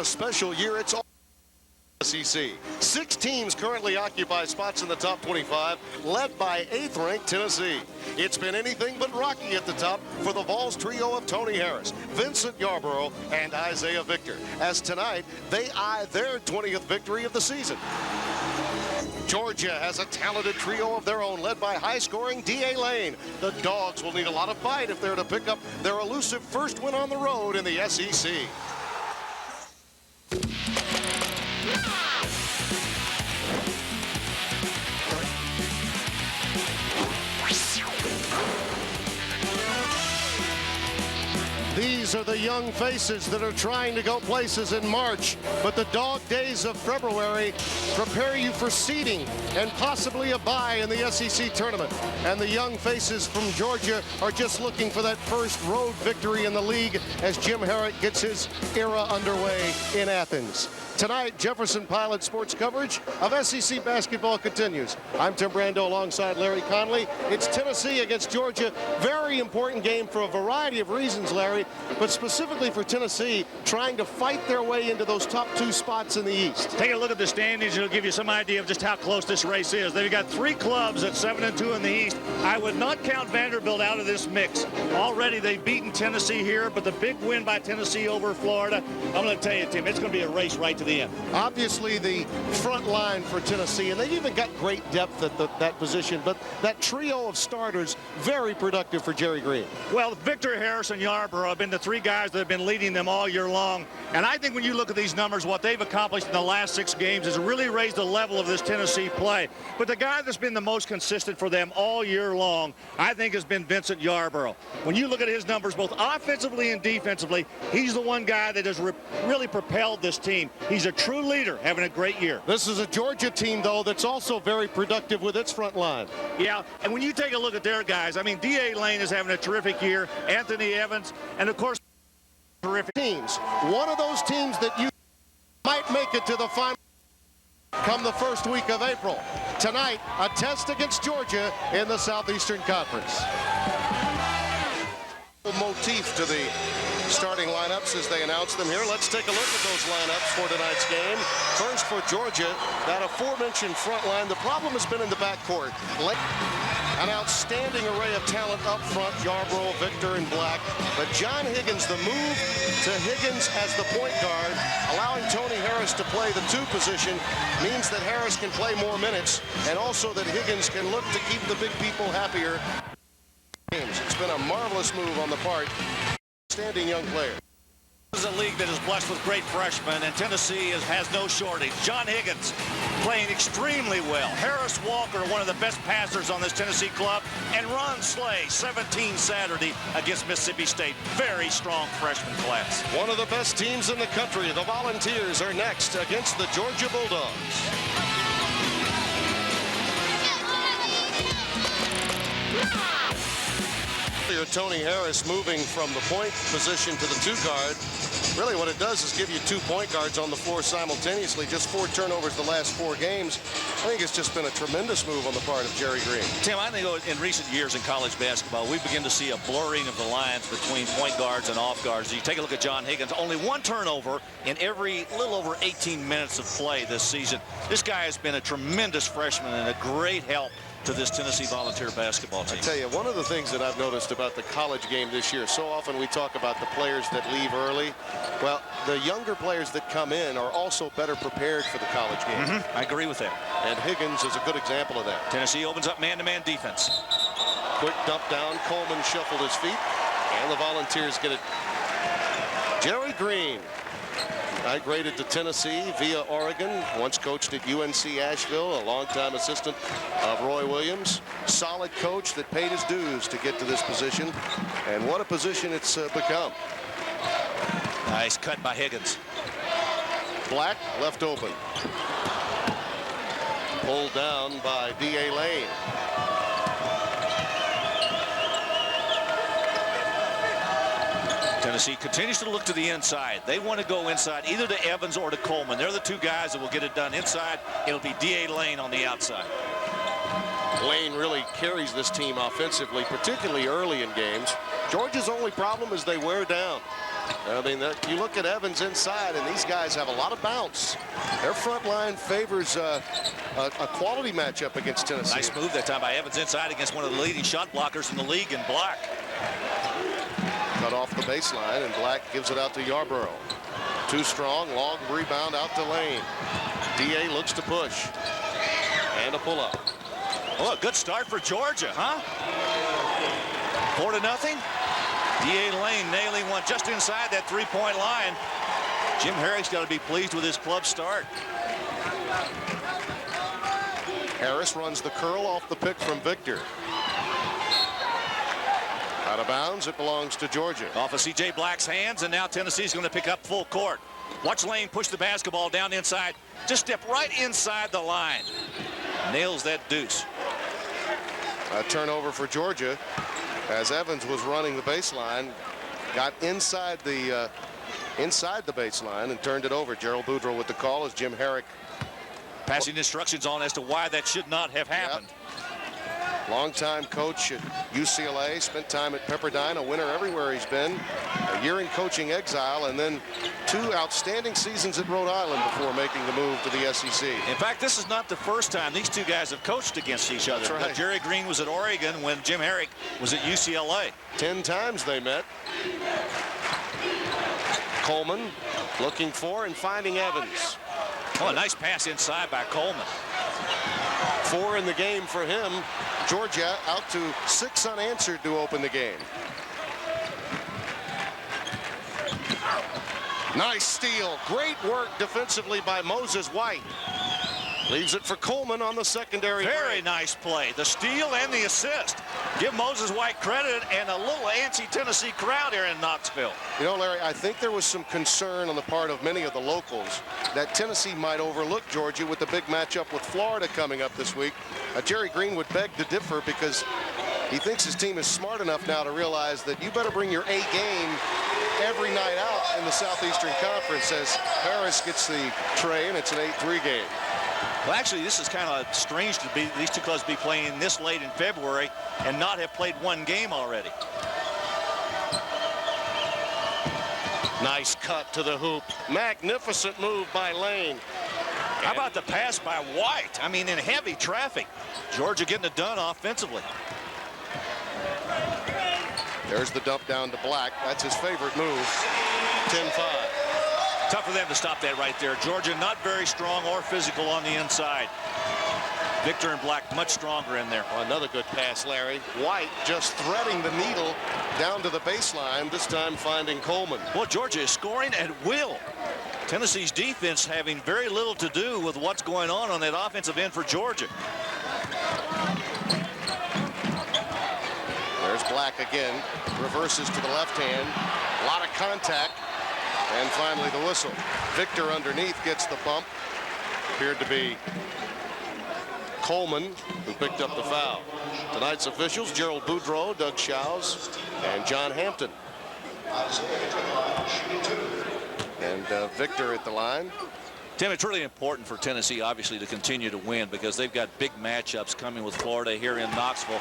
a special year. It's all SEC. 6 teams currently occupy spots in the top 25, led by 8th-ranked Tennessee. It's been anything but rocky at the top for the Vols trio of Tony Harris, Vincent Yarborough, and Isaiah Victor, as tonight they eye their 20th victory of the season. Georgia has a talented trio of their own, led by high-scoring D.A. Lane. The Dogs will need a lot of fight if they're to pick up their elusive first win on the road in the SEC. These are the young faces that are trying to go places in March, but the dog days of February prepare you for seeding and possibly a bye in the SEC tournament. And the young faces from Georgia are just looking for that first road victory in the league as Jim Harrick gets his era underway in Athens. Tonight, Jefferson Pilot sports coverage of SEC basketball continues. I'm Tim Brando alongside Larry Conley. It's Tennessee against Georgia. Very important game for a variety of reasons, Larry, but specifically for Tennessee trying to fight their way into those top 2 spots in the East. Take a look at the standings. It'll give you some idea of just how close this race is. They've got 3 clubs at 7-2 in the East. I would not count Vanderbilt out of this mix. Already they've beaten Tennessee here, but the big win by Tennessee over Florida, I'm going to tell you, Tim, it's going to be a race right to the end. Obviously the front line for Tennessee, and they've even got great depth at that position, but that trio of starters, very productive for Jerry Green. Well, Victor, Harris, and Yarborough have been the 3 guys that have been leading them all year long. And I think when you look at these numbers, what they've accomplished in the last 6 games has really raised the level of this Tennessee play. But the guy that's been the most consistent for them all year long, I think, has been Vincent Yarborough. When you look at his numbers, both offensively and defensively, he's the one guy that has really propelled this team. He's a true leader, having a great year. This is a Georgia team, though, that's also very productive with its front line. Yeah, and when you take a look at their guys, I mean, D.A. Lane is having a terrific year, Anthony Evans, and of course, terrific teams. One of those teams that you might make it to the final come the first week of April. Tonight, a test against Georgia in the Southeastern Conference. Motif to the starting lineups as they announce them here. Let's take a look at those lineups for tonight's game. First for Georgia, that aforementioned front line. The problem has been in the backcourt. An outstanding array of talent up front, Yarborough, Victor, and Black. But John Higgins, the move to Higgins as the point guard, allowing Tony Harris to play the 2 position, means that Harris can play more minutes, and also that Higgins can look to keep the big people happier. It's been a marvelous move on the part of outstanding young player. This is a league that is blessed with great freshmen, and Tennessee has no shortage. John Higgins playing extremely well. Harris Walker, one of the best passers on this Tennessee club. And Ron Slay, 17 Saturday against Mississippi State. Very strong freshman class. One of the best teams in the country. The Volunteers are next against the Georgia Bulldogs. Tony Harris moving from the point position to the 2 guard. Really what it does is give you 2 point guards on the floor simultaneously. Just 4 turnovers the last 4 games. I think it's just been a tremendous move on the part of Jerry Green. Tim, I think in recent years in college basketball, we begin to see a blurring of the lines between point guards and off guards. You take a look at John Higgins, only 1 turnover in every little over 18 minutes of play this season. This guy has been a tremendous freshman and a great help to this Tennessee Volunteer basketball team. I tell you, one of the things that I've noticed about the college game this year, so often we talk about the players that leave early. Well, the younger players that come in are also better prepared for the college game. I agree with that. And Higgins is a good example of that. Tennessee opens up man-to-man defense. Quick dump down. Coleman shuffled his feet. And the Volunteers get it. Jerry Green migrated to Tennessee via Oregon, once coached at UNC Asheville, a longtime assistant of Roy Williams. Solid coach that paid his dues to get to this position, and what a position it's become. Nice cut by Higgins. Black left open. Pulled down by D.A. Lane. Tennessee continues to look to the inside. They want to go inside either to Evans or to Coleman. They're the 2 guys that will get it done inside. It'll be D.A. Lane on the outside. Lane really carries this team offensively, particularly early in games. Georgia's only problem is they wear down. I mean, you look at Evans inside, and these guys have a lot of bounce. Their front line favors a quality matchup against Tennessee. Nice move that time by Evans inside against one of the leading shot blockers in the league in Black. Cut off the baseline, and Black gives it out to Yarborough. Too strong, long rebound out to Lane. DA looks to push. And a pull-up. Oh, a good start for Georgia, huh? 4-0. D.A. Lane nailing one just inside that three-point line. Jim Herrick's got to be pleased with his club start. Harris runs the curl off the pick from Victor. Out of bounds, it belongs to Georgia. Off of C.J. Black's hands, and now Tennessee's going to pick up full court. Watch Lane push the basketball down inside. Just step right inside the line. Nails that deuce. A turnover for Georgia as Evans was running the baseline, got inside the baseline and turned it over. Gerald Boudreau with the call as Jim Herrick passing instructions on as to why that should not have happened. Yep. Longtime coach at UCLA, spent time at Pepperdine, a winner everywhere he's been. A year in coaching exile, and then 2 outstanding seasons at Rhode Island before making the move to the SEC. In fact, this is not the first time these two guys have coached against each other. That's right. Jerry Green was at Oregon when Jim Herrick was at UCLA. 10 times they met. Coleman looking for and finding Evans. Oh, a nice pass inside by Coleman. 4 in the game for him. Georgia out to 6 unanswered to open the game. Nice steal. Great work defensively by Moses White. Leaves it for Coleman on the secondary. Very nice play. The steal and the assist. Give Moses White credit, and a little antsy Tennessee crowd here in Knoxville. You know, Larry, I think there was some concern on the part of many of the locals that Tennessee might overlook Georgia with the big matchup with Florida coming up this week. Jerry Green would beg to differ because he thinks his team is smart enough now to realize that you better bring your A game every night out in the Southeastern Conference as Harris gets the tray, and it's an 8-3 game. Well, actually, this is kind of strange to be these two clubs be playing this late in February and not have played one game already. Nice cut to the hoop. Magnificent move by Lane. How about the pass by White? I mean, in heavy traffic. Georgia getting it done offensively. There's the dump down to Black. That's his favorite move. 10-5. Tough for them to stop that right there. Georgia not very strong or physical on the inside. Victor and Black much stronger in there. Well, another good pass, Larry. White just threading the needle down to the baseline, this time finding Coleman. Well, Georgia is scoring at will. Tennessee's defense having very little to do with what's going on that offensive end for Georgia. There's Black again. Reverses to the left hand. A lot of contact. And finally the whistle. Victor underneath gets the bump. Appeared to be Coleman who picked up the foul. Tonight's officials, Gerald Boudreau, Doug Shows, and John Hampton. And Victor at the line. Tim, it's really important for Tennessee, obviously, to continue to win because they've got big matchups coming with Florida here in Knoxville.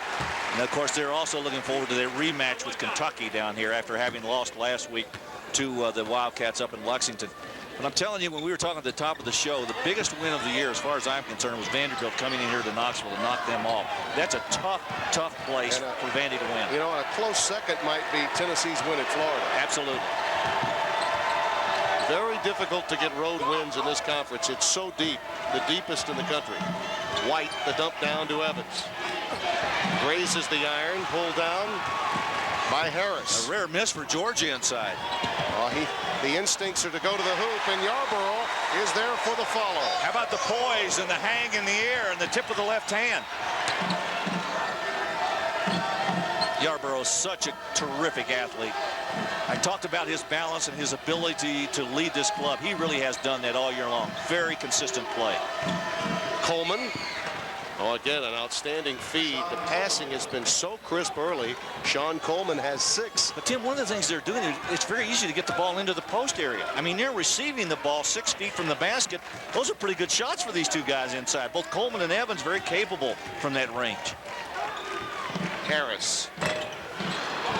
And, of course, they're also looking forward to their rematch with Kentucky down here after having lost last week to the Wildcats up in Lexington. But I'm telling you, when we were talking at the top of the show, the biggest win of the year, as far as I'm concerned, was Vanderbilt coming in here to Knoxville to knock them off. That's a tough, tough place for Vandy to win. You know, a close second might be Tennessee's win at Florida. Absolutely. Very difficult to get road wins in this conference. It's so deep, the deepest in the country. White, the dump down to Evans. Grazes the iron, pulled down by Harris. A rare miss for Georgia inside. The instincts are to go to the hoop, and Yarborough is there for the follow. How about the poise and the hang in the air and the tip of the left hand? Yarborough is such a terrific athlete. I talked about his balance and his ability to lead this club. He really has done that all year long. Very consistent play. Coleman. Oh, again, an outstanding feed. The passing has been so crisp early. Sean Coleman has 6. But, Tim, one of the things they're doing, it's very easy to get the ball into the post area. I mean, they're receiving the ball 6 feet from the basket. Those are pretty good shots for these two guys inside. Both Coleman and Evans very capable from that range. Harris.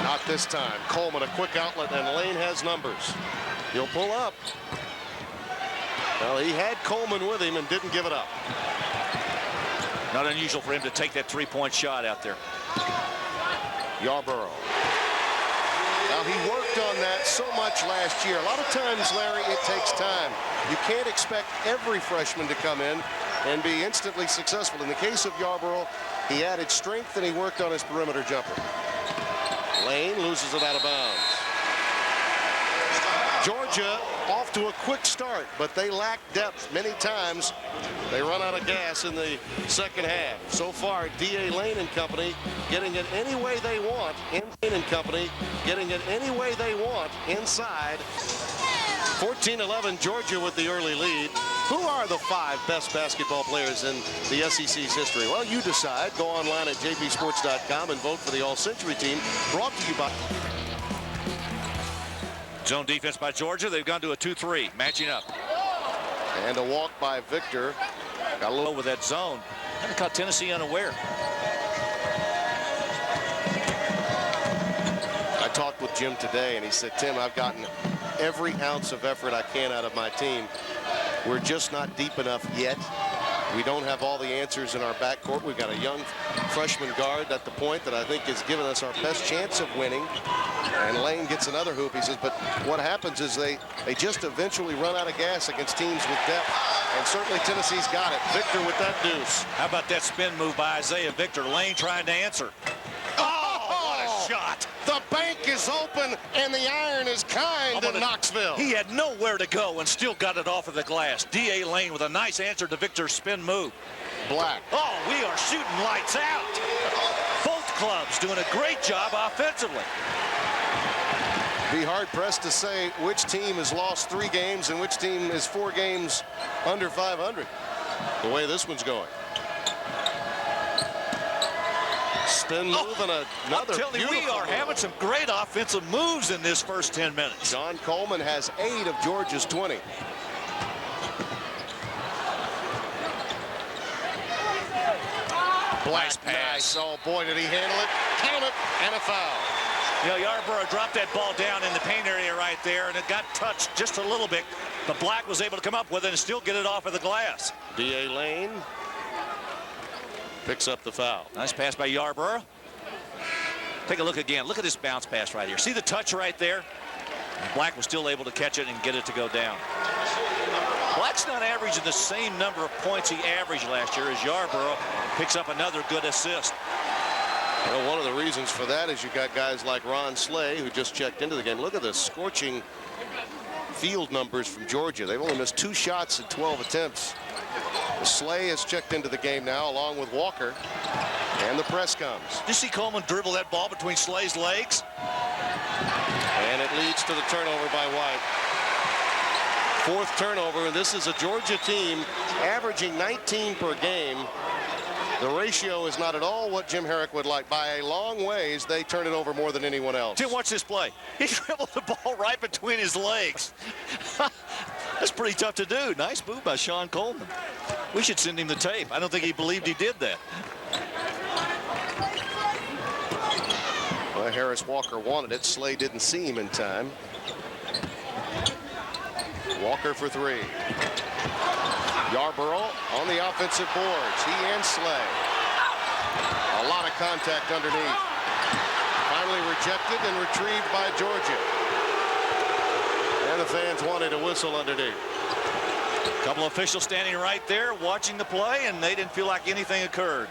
Not this time. Coleman, a quick outlet, and Lane has numbers. He'll pull up. Well, he had Coleman with him and didn't give it up. Not unusual for him to take that three-point shot out there. Yarborough. Now, he worked on that so much last year. A lot of times, Larry, it takes time. You can't expect every freshman to come in and be instantly successful. In the case of Yarborough, he added strength and he worked on his perimeter jumper. Lane loses it out of bounds. Georgia off to a quick start, but they lack depth many times. They run out of gas in the second half. So far, D.A. Lane and company getting it any way they want. Lane and company getting it any way they want inside. 14-11, Georgia with the early lead. Who are the 5 best basketball players in the SEC's history? Well, you decide. Go online at jbsports.com and vote for the All-Century team. Brought to you by... Zone defense by Georgia. They've gone to a 2-3, matching up. And a walk by Victor. Got a little with that zone. Kind of caught Tennessee unaware. I talked with Jim today, and he said, Tim, I've gotten every ounce of effort I can out of my team. We're just not deep enough yet. We don't have all the answers in our backcourt. We've got a young freshman guard at the point that I think has given us our best chance of winning. And Lane gets another hoop. He says, but what happens is they just eventually run out of gas against teams with depth. And certainly Tennessee's got it. Victor with that deuce. How about that spin move by Isaiah Victor? Lane trying to answer. Oh, what a shot. The bank is open, and the iron is kind in Knoxville. He had nowhere to go and still got it off of the glass. D.A. Lane with a nice answer to Victor's spin move. Black. Oh, we are shooting lights out. Both clubs doing a great job offensively. Be hard-pressed to say which team has lost 3 games and which team is 4 games under 500. The way this one's going. Spin move and another. I'm telling you, we are having some great offensive moves in this first 10 minutes. John Coleman has 8 of Georgia's 20. Nice pass. Nice. Oh, boy, did he handle it. Count it, and a foul. You know, Yarborough dropped that ball down in the paint area right there, and it got touched just a little bit. But Black was able to come up with it and still get it off of the glass. D.A. Lane picks up the foul. Nice pass by Yarborough. Take a look again. Look at this bounce pass right here. See the touch right there? Black was still able to catch it and get it to go down. Black's not averaging the same number of points he averaged last year as Yarborough picks up another good assist. Well, one of the reasons for that is you got guys like Ron Slay, who just checked into the game. Look at the scorching field numbers from Georgia. They've only missed 2 shots in 12 attempts. Slay has checked into the game now, along with Walker, and the press comes. Did you see Coleman dribble that ball between Slay's legs? And it leads to the turnover by White. 4th turnover, and this is a Georgia team averaging 19 per game. The ratio is not at all what Jim Herrick would like. By a long ways, they turn it over more than anyone else. Tim, watch this play. He dribbled the ball right between his legs. That's pretty tough to do. Nice move by Sean Coleman. We should send him the tape. I don't think he believed he did that. Well, Harris Walker wanted it. Slay didn't see him in time. Walker for 3. Yarborough on the offensive boards. He and Slay. A lot of contact underneath. Finally rejected and retrieved by Georgia. And the fans wanted a whistle underneath. A couple of officials standing right there watching the play, and they didn't feel like anything occurred.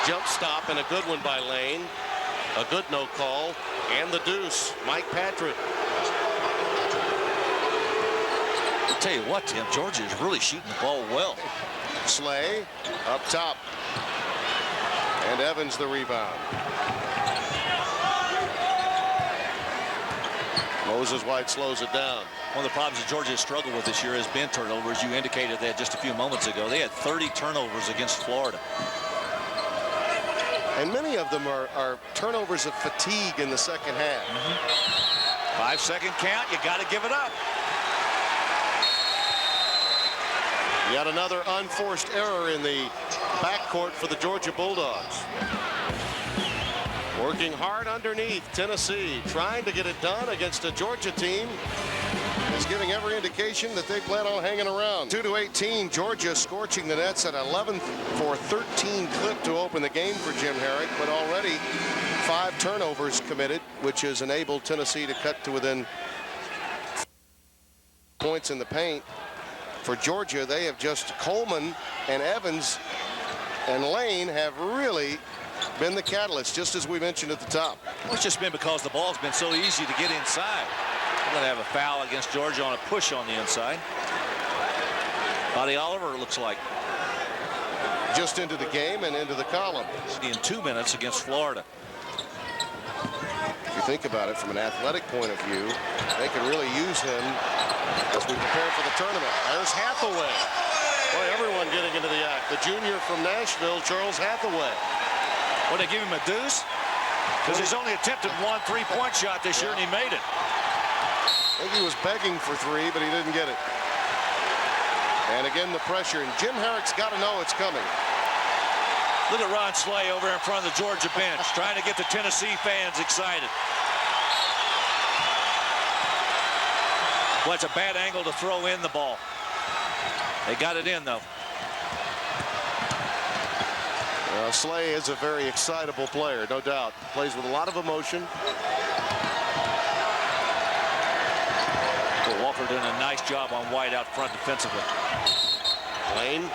Jump stop and a good one by Lane. A good no call. And the deuce, Mike Patrick. I'll tell you what, Tim, Georgia is really shooting the ball well. Slay up top. And Evans the rebound. Moses White slows it down. One of the problems that Georgia has struggled with this year has been turnovers. You indicated that just a few moments ago. They had 30 turnovers against Florida. And many of them are turnovers of fatigue in the second half. 5-second count. You got to give it up. Yet another unforced error in the backcourt for the Georgia Bulldogs. Working hard underneath. Tennessee trying to get it done against a Georgia team is giving every indication that they plan on hanging around. 2-18, Georgia scorching the nets at 11 for 13 clip to open the game for Jim Herrick, but already 5 turnovers committed, which has enabled Tennessee to cut to within points in the paint. For Georgia, they have just Coleman and Evans and Lane have really been the catalyst, just as we mentioned at the top. Well, it's just been because the ball's been so easy to get inside. We're going to have a foul against Georgia on a push on the inside. Buddy Oliver, it looks like. Just into the game and into the column. In 2 minutes against Florida. If you think about it from an athletic point of view, they could really use him as we prepare for the tournament. There's Hathaway. Boy, everyone getting into the act. The junior from Nashville, Charles Hathaway. What, they give him a deuce? Because he's only attempted 1 3-point shot this year, and he made it. I think he was begging for 3, but he didn't get it. And again, the pressure. And Jim Herrick's got to know it's coming. Look at Ron Slay over in front of the Georgia bench, trying to get the Tennessee fans excited. Well, it's a bad angle to throw in the ball. They got it in, though. Slay is a very excitable player, no doubt. Plays with a lot of emotion. Well, Walker doing a nice job on White out front defensively. Lane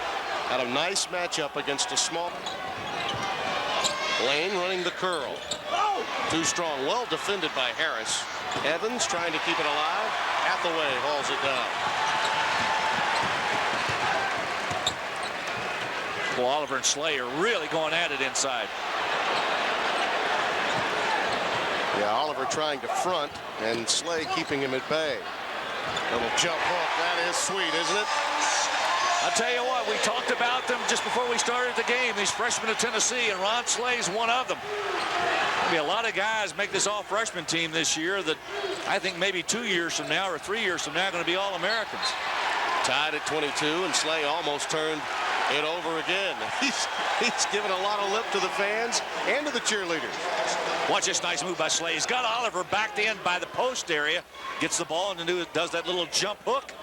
had a nice matchup against a small. Lane running the curl. Too strong. Well defended by Harris. Evans trying to keep it alive. Hathaway hauls it down. Well, Oliver and Slay are really going at it inside. Yeah, Oliver trying to front and Slay keeping him at bay. Little jump hook. That is sweet, isn't it? I'll tell you what, we talked about them just before we started the game, these freshmen of Tennessee, and Ron Slay's one of them. There'll be a lot of guys make this all-freshman team this year that I think maybe 2 years from now or 3 years from now are going to be All-Americans. Tied at 22, and Slay almost turned it over again. He's given a lot of lip to the fans and to the cheerleaders. Watch this nice move by Slay. He's got Oliver backed in by the post area, gets the ball and does that little jump hook.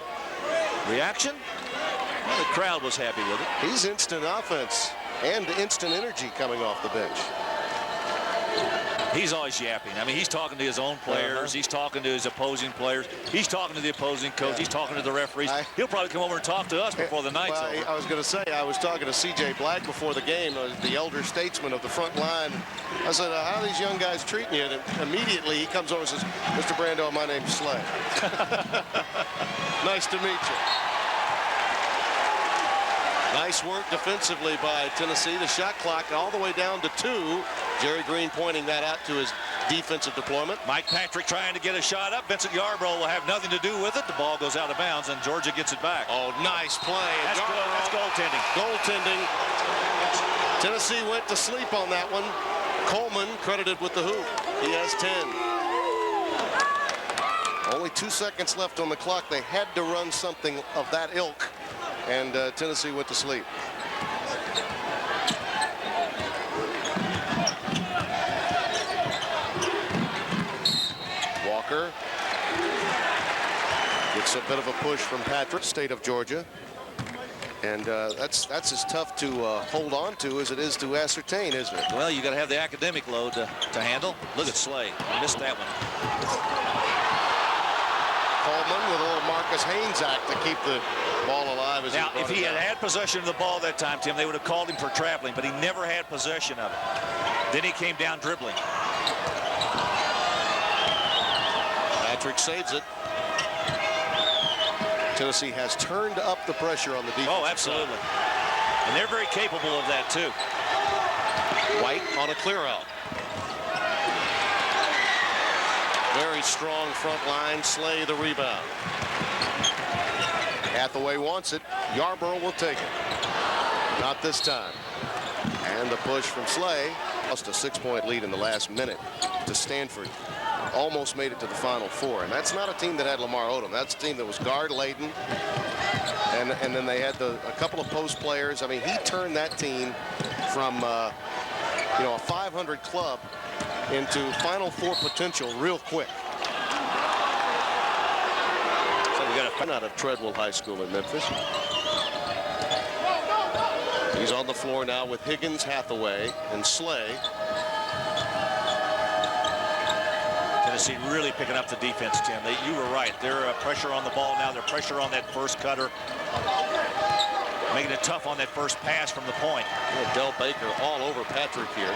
Reaction? Well, the crowd was happy with it. He's instant offense and instant energy coming off the bench. He's always yapping. I mean, he's talking to his own players. He's talking to his opposing players. He's talking to the opposing coach. He's talking to the referees. He'll probably come over and talk to us before the night's over. I was going to say, I was talking to C.J. Black before the game, the elder statesman of the front line. I said, how are these young guys treating you? And immediately he comes over and says, Mr. Brando, my name's Slay. Nice to meet you. Nice work defensively by Tennessee. The shot clock all the way down to 2. Jerry Green pointing that out to his defensive deployment. Mike Patrick trying to get a shot up. Vincent Yarbrough will have nothing to do with it. The ball goes out of bounds, and Georgia gets it back. Oh, nice play. That's good. That's goaltending. Goaltending. Tennessee went to sleep on that one. Coleman credited with the hoop. He has 10. Only 2 seconds left on the clock. They had to run something of that ilk. And Tennessee went to sleep. Walker gets a bit of a push from Patrick, state of Georgia. And that's as tough to hold on to as it is to ascertain, isn't it? Well, you got to have the academic load to handle. Look at Slay. Missed that one. Coleman with a little Marcus Haynes act to keep the ball alive. As now, if he had possession of the ball that time, Tim, they would have called him for traveling, but he never had possession of it. Then he came down dribbling. Patrick saves it. Tennessee has turned up the pressure on the defense. Oh, absolutely. And they're very capable of that, too. White on a clear out. Very strong front line. Slay the rebound. Hathaway wants it. Yarbrough will take it. Not this time. And the push from Slay. Lost a 6-point lead in the last minute to Stanford. Almost made it to the Final Four. And that's not a team that had Lamar Odom. That's a team that was guard-laden. And then they had a couple of post players. I mean, he turned that team from a 500 club into Final Four potential real quick. So we got a fan out of Treadwell High School in Memphis. He's on the floor now with Higgins, Hathaway, and Slay. Tennessee really picking up the defense, Tim. You were right. They're pressure on the ball now. They're pressure on that first cutter. Making it tough on that first pass from the point. Yeah, Del Baker all over Patrick here.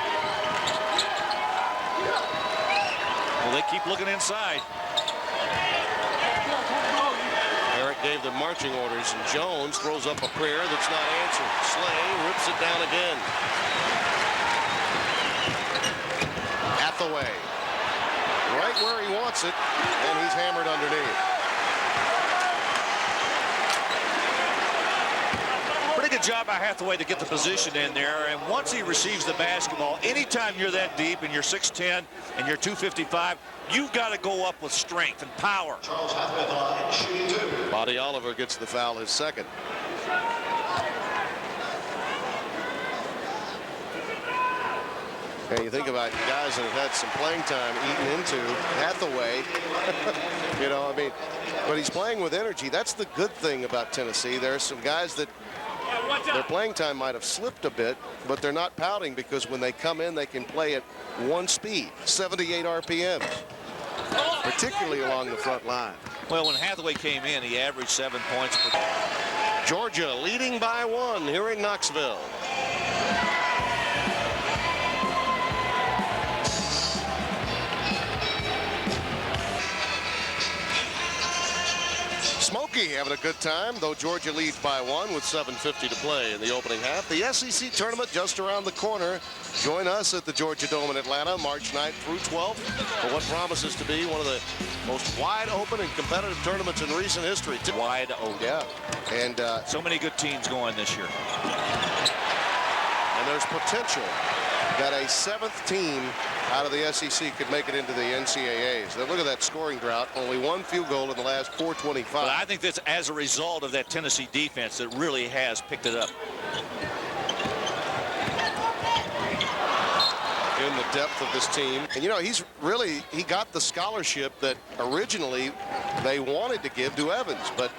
Well, they keep looking inside. Eric gave them marching orders, and Jones throws up a prayer that's not answered. Slay rips it down again. Hathaway. Right where he wants it, and he's hammered underneath. Pretty good job by Hathaway to get the position in there, and once he receives the basketball, anytime you're that deep and you're 6'10 and you're 255, you've got to go up with strength and power. Buddy Oliver gets the foul, his second. And you think about guys that have had some playing time eaten into. Hathaway, I mean, but he's playing with energy. That's the good thing about Tennessee. There are some guys that their playing time might have slipped a bit, but they're not pouting because when they come in, they can play at one speed, 78 RPMs, particularly along the front line. Well, when Hathaway came in, he averaged 7 points per. Georgia leading by 1 here in Knoxville. Smokey having a good time, though Georgia leads by 1 with 7:50 to play in the opening half. The SEC tournament just around the corner. Join us at the Georgia Dome in Atlanta, March 9th through 12th, for what promises to be one of the most wide open and competitive tournaments in recent history. Wide open. Yeah. And so many good teams going this year. And there's potential that a 7th team out of the SEC could make it into the NCAAs. Now look at that scoring drought. Only 1 field goal in the last 4:25. But I think that's as a result of that Tennessee defense that really has picked it up. In the depth of this team. And he got the scholarship that originally they wanted to give to Evans. But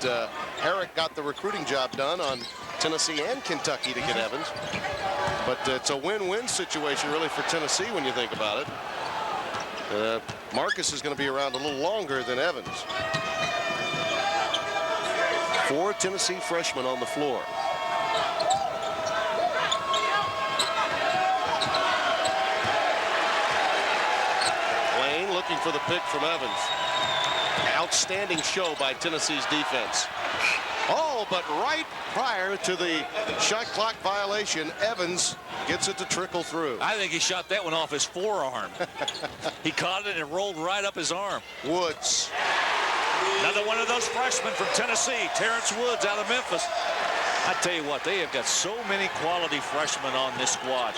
Herrick got the recruiting job done on Tennessee and Kentucky to get Evans. But it's a win-win situation really for Tennessee when you think about it. Marcus is going to be around a little longer than Evans. 4 Tennessee freshmen on the floor. Lane looking for the pick from Evans. Outstanding show by Tennessee's defense. Oh, but right prior to the shot clock violation, Evans gets it to trickle through. I think he shot that one off his forearm. He caught it and rolled right up his arm. Woods. Another one of those freshmen from Tennessee, Terrence Woods out of Memphis. I tell you what, they have got so many quality freshmen on this squad.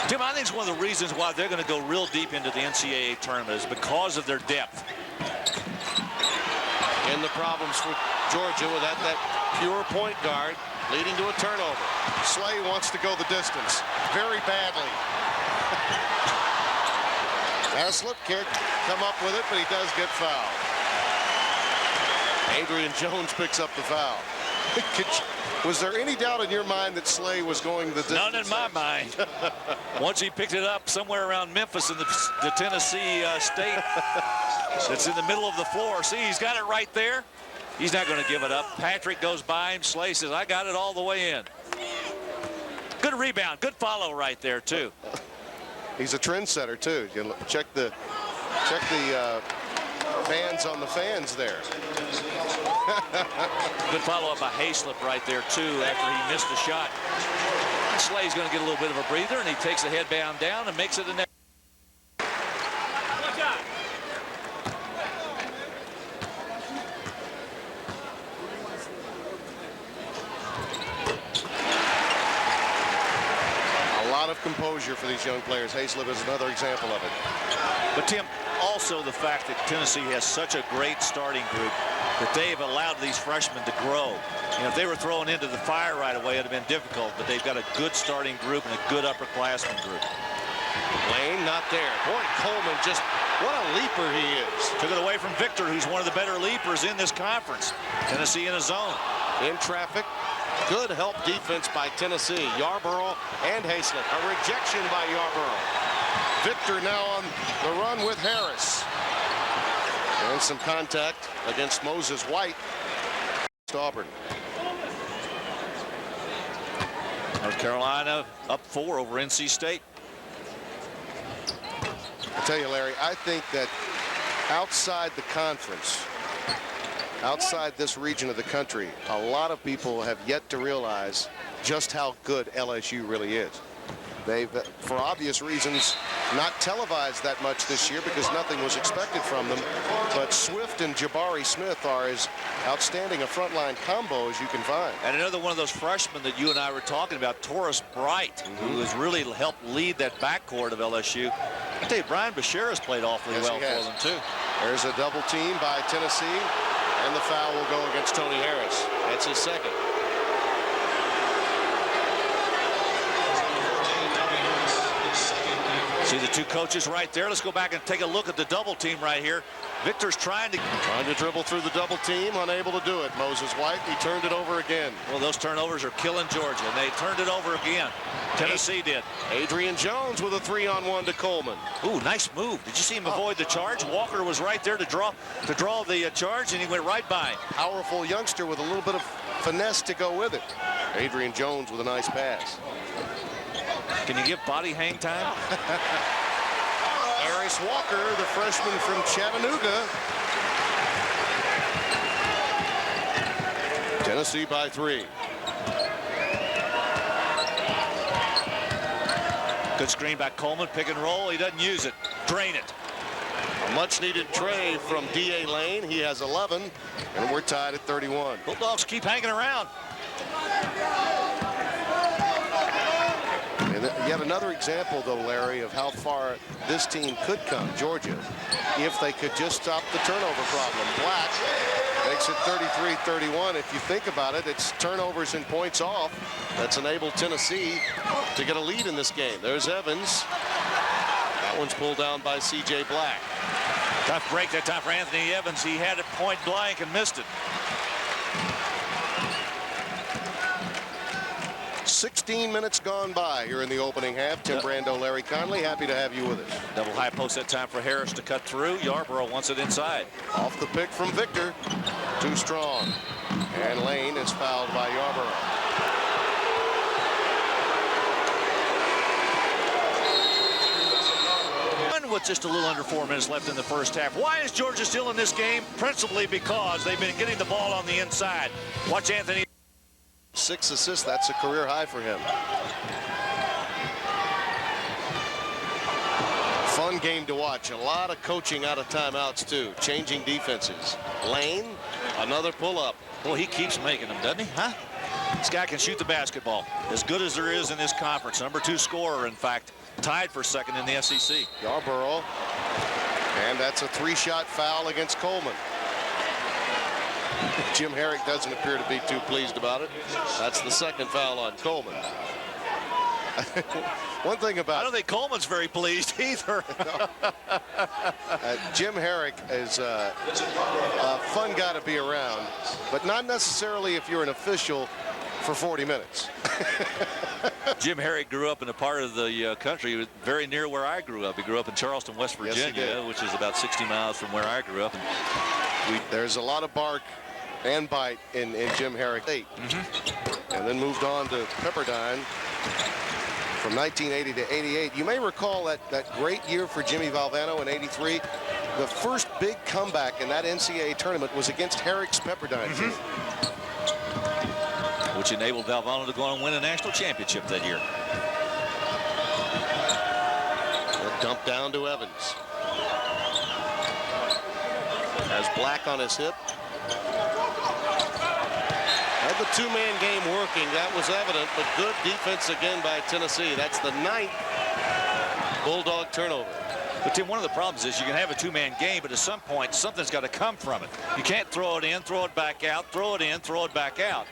Tim, I think it's one of the reasons why they're going to go real deep into the NCAA tournament is because of their depth. And the problems for Georgia without that pure point guard leading to a turnover. Slay wants to go the distance very badly. Haslip can't come up with it, but he does get fouled. Adrian Jones picks up the foul. Was there any doubt in your mind that Slay was going the distance? None in my mind. Once he picked it up somewhere around Memphis in the Tennessee state that's in the middle of the floor. See, he's got it right there. He's not going to give it up. Patrick goes by him. Slay says, I got it all the way in. Good rebound. Good follow right there, too. He's a trendsetter, too. You check the fans on the fans there. Good follow-up by Haslip right there, too, after he missed the shot. Slay's going to get a little bit of a breather, and he takes the headband down and makes it a net. A lot of composure for these young players. Haslip is another example of it. But, Tim, also the fact that Tennessee has such a great starting group. that they've allowed these freshmen to grow. You know, if they were thrown into the fire right away, it would have been difficult, but they've got a good starting group and a good upperclassmen group. Lane not there. Boy, Coleman, just what a leaper he is. Took it away from Victor, who's one of the better leapers in this conference. Tennessee in a zone. In traffic. Good help defense by Tennessee. Yarborough and Hayslett. A rejection by Yarborough. Victor now on the run with Harris. And some contact against Moses White. Auburn. North Carolina up 4 over NC State. I tell you, Larry, I think that outside the conference, outside this region of the country, a lot of people have yet to realize just how good LSU really is. They've, for obvious reasons, not televised that much this year because nothing was expected from them. But Swift and Jabari Smith are as outstanding a frontline combo as you can find. And another one of those freshmen that you and I were talking about, Taurus Bright, who has really helped lead that backcourt of LSU. I tell you, Brian Bashir has played awfully well for them, too. There's a double team by Tennessee, and the foul will go against Tony Harris. That's his second. See the two coaches right there. Let's go back and take a look at the double team right here. Victor's trying to dribble through the double team, unable to do it. Moses White, he turned it over again. Well, those turnovers are killing Georgia, and they turned it over again. Tennessee did. Adrian Jones with a 3-on-1 to Coleman. Ooh, nice move. Did you see him avoid the charge? Walker was right there to draw the charge, and he went right by him. Powerful youngster with a little bit of finesse to go with it. Adrian Jones with a nice pass. Can you give body hang time? Aris Walker, the freshman from Chattanooga. Tennessee by 3. Good screen by Coleman. Pick and roll. He doesn't use it. Drain it. A much-needed tray from D.A. Lane. He has 11, and we're tied at 31. Bulldogs keep hanging around. And yet another example, though, Larry, of how far this team could come, Georgia, if they could just stop the turnover problem. Black makes it 33-31. If you think about it, it's turnovers and points off that's enabled Tennessee to get a lead in this game. There's Evans. That one's pulled down by C.J. Black. Tough break that time for Anthony Evans. He had it point blank and missed it. 16 minutes gone by here in the opening half. Tim Brando, Larry Conley, happy to have you with us. Double high post that time for Harris to cut through. Yarborough wants it inside. Off the pick from Victor. Too strong. And Lane is fouled by Yarborough. With just a little under 4 minutes left in the first half. Why is Georgia still in this game? Principally because they've been getting the ball on the inside. Watch Anthony. 6 assists, that's a career high for him. Fun game to watch. A lot of coaching out of timeouts, too. Changing defenses. Lane, another pull-up. Well, he keeps making them, doesn't he? Huh? This guy can shoot the basketball. As good as there is in this conference. Number 2 scorer, in fact. Tied for second in the SEC. Yarborough. And that's a 3-shot foul against Coleman. Jim Herrick doesn't appear to be too pleased about it. That's the second foul on Coleman. One thing about... I don't think Coleman's very pleased either. Jim Herrick is a fun guy to be around, but not necessarily if you're an official for 40 minutes. Jim Herrick grew up in a part of the country very near where I grew up. He grew up in Charleston, West Virginia, which is about 60 miles from where I grew up. And there's a lot of bark and bite in Jim Herrick. And then moved on to Pepperdine from 1980 to 88. You may recall that great year for Jimmy Valvano in 83. The first big comeback in that NCAA tournament was against Herrick's Pepperdine team. Which enabled Valvano to go on and win a national championship that year. A dump down to Evans. Has Black on his hip. Had the 2-man game working. That was evident, but good defense again by Tennessee. That's the 9th Bulldog turnover. But Tim, one of the problems is you can have a two-man game, but at some point, something's got to come from it. You can't throw it in, throw it back out, throw it in, throw it back out.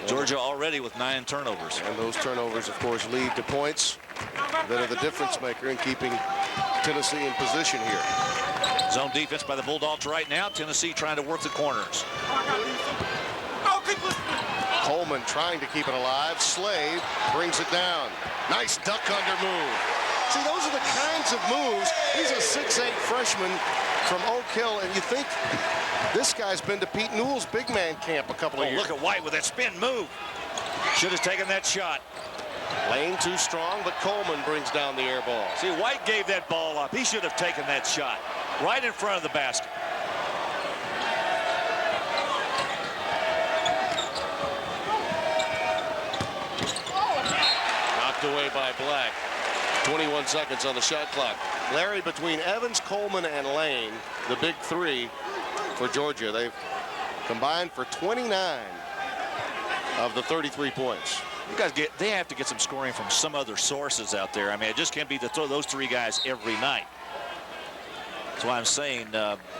Georgia already with 9 turnovers. And those turnovers, of course, lead to points that are the difference maker in keeping Tennessee in position here. Zone defense by the Bulldogs right now. Tennessee trying to work the corners. Coleman trying to keep it alive. Slade brings it down. Nice duck under move. See, those are the kinds of moves. He's a 6'8" freshman from Oak Hill, and you think this guy's been to Pete Newell's big man camp a couple of years. Look at White with that spin move. Should have taken that shot. Lane too strong, but Coleman brings down the air ball. See, White gave that ball up. He should have taken that shot right in front of the basket. Knocked away by Black. 21 seconds on the shot clock. Larry, between Evans, Coleman, and Lane, the big three for Georgia, they've combined for 29 of the 33 points. You guys they have to get some scoring from some other sources out there. I mean, it just can't be to throw those 3 guys every night. That's why I'm saying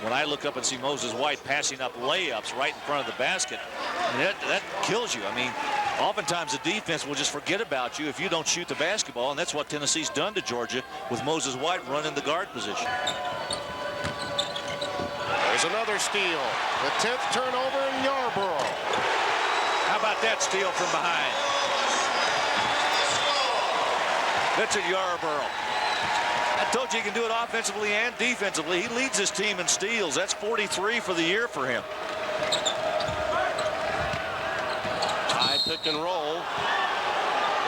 when I look up and see Moses White passing up layups right in front of the basket, I mean, that kills you. I mean, oftentimes the defense will just forget about you if you don't shoot the basketball, and that's what Tennessee's done to Georgia with Moses White running the guard position. There's another steal. The 10th turnover in Yarborough. How about that steal from behind? Vincent Yarborough. I told you he can do it offensively and defensively. He leads his team in steals. That's 43 for the year for him. High pick and roll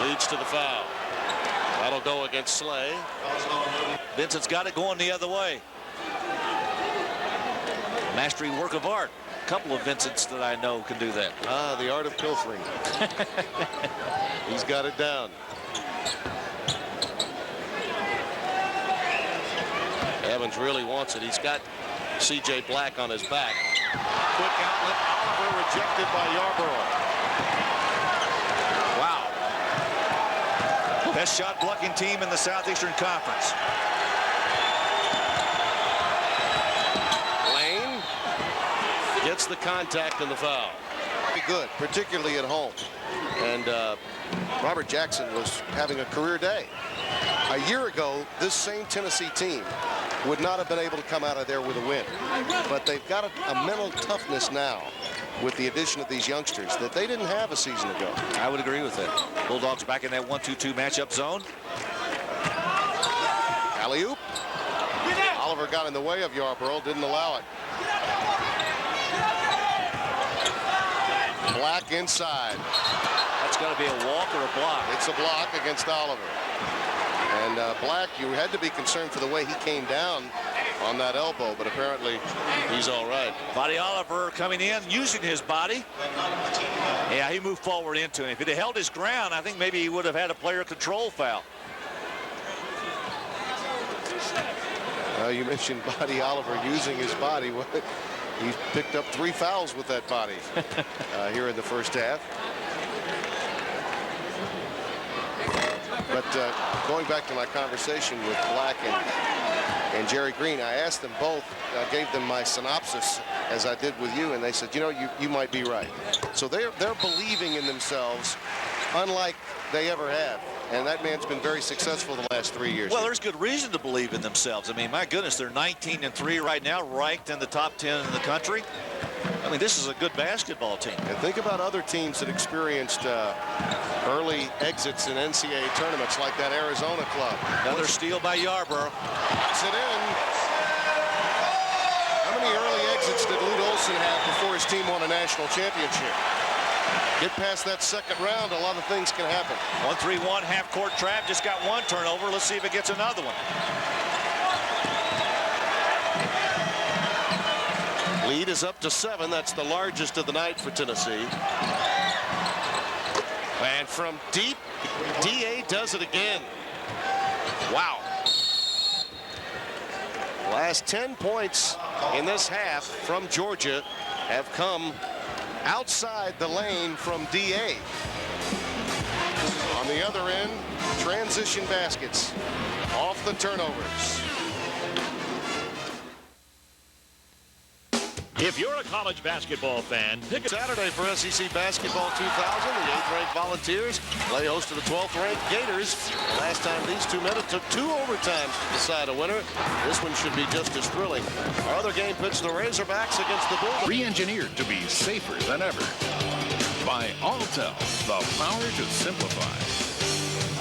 leads to the foul. That'll go against Slay. Vincent's got it going the other way. Mastery work of art. A couple of Vincents that I know can do that. Ah, the art of pilfering. He's got it down. Evans really wants it. He's got C.J. Black on his back. Quick outlet. Oliver rejected by Yarborough. Wow. Best shot blocking team in the Southeastern Conference. Lane gets the contact and the foul. Pretty good, particularly at home. And Robert Jackson was having a career day. A year ago, this same Tennessee team would not have been able to come out of there with a win. But they've got a mental toughness now with the addition of these youngsters that they didn't have a season ago. I would agree with that. Bulldogs back in that 1-2-2 matchup zone. Alley-oop. Oliver got in the way of Yarborough, didn't allow it. Black inside. That's got to be a walk or a block. It's a block against Oliver. And Black, you had to be concerned for the way he came down on that elbow, but apparently he's all right. Buddy Oliver coming in, using his body. Yeah, he moved forward into him. If he'd have held his ground, I think maybe he would have had a player control foul. You mentioned Buddy Oliver using his body. He's picked up 3 fouls with that body here in the first half. But going back to my conversation with Black and Jerry Green, I asked them both, gave them my synopsis as I did with you, and they said, you know, you might be right. So they're believing in themselves unlike they ever have. And that man's been very successful the last 3 years. Well, there's good reason to believe in themselves. I mean, my goodness, they're 19-3 right now, ranked in the top 10 in the country. I mean, this is a good basketball team. And think about other teams that experienced early exits in NCAA tournaments like that Arizona club. Another steal by Yarborough. Puts it in. How many early exits did Lute Olson have before his team won a national championship? Get past that second round, a lot of things can happen. 1-3-1 half-court trap, just got 1 turnover. Let's see if it gets another one. Lead is up to 7. That's the largest of the night for Tennessee. And from deep, D.A. does it again. Wow. Last 10 points in this half from Georgia have come outside the lane from D.A. On the other end, transition baskets off the turnovers. If you're a college basketball fan, pick a Saturday for SEC Basketball 2000. The 8th-ranked Volunteers play host to the 12th-ranked Gators. Last time these two met, it took 2 overtimes to decide a winner. This one should be just as thrilling. Our other game puts the Razorbacks against the Bulldogs. Re-engineered to be safer than ever. By Alltel, the power to simplify.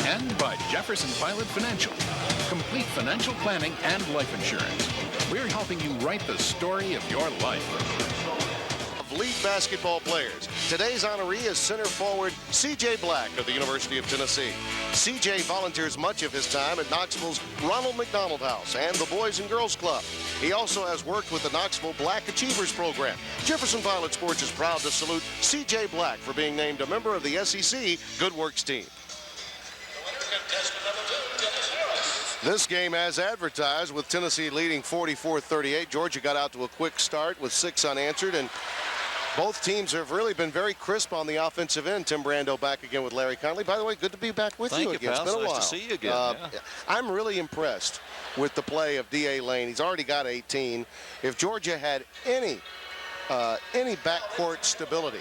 And by Jefferson Pilot Financial, complete financial planning and life insurance. We're helping you write the story of your life. Of league basketball players. Today's honoree is center forward C.J. Black of the University of Tennessee. C.J. volunteers much of his time at Knoxville's Ronald McDonald House and the Boys and Girls Club. He also has worked with the Knoxville Black Achievers Program. Jefferson Pilot Sports is proud to salute C.J. Black for being named a member of the SEC Good Works team. This game as advertised with Tennessee leading 44-38. Georgia got out to a quick start with 6 unanswered, and both teams have really been very crisp on the offensive end. Tim Brando back again with Larry Conley. By the way, good to be back with you again. Pal. It's been a while. Nice to see you again. Yeah. I'm really impressed with the play of D.A. Lane. He's already got 18. If Georgia had any backcourt stability,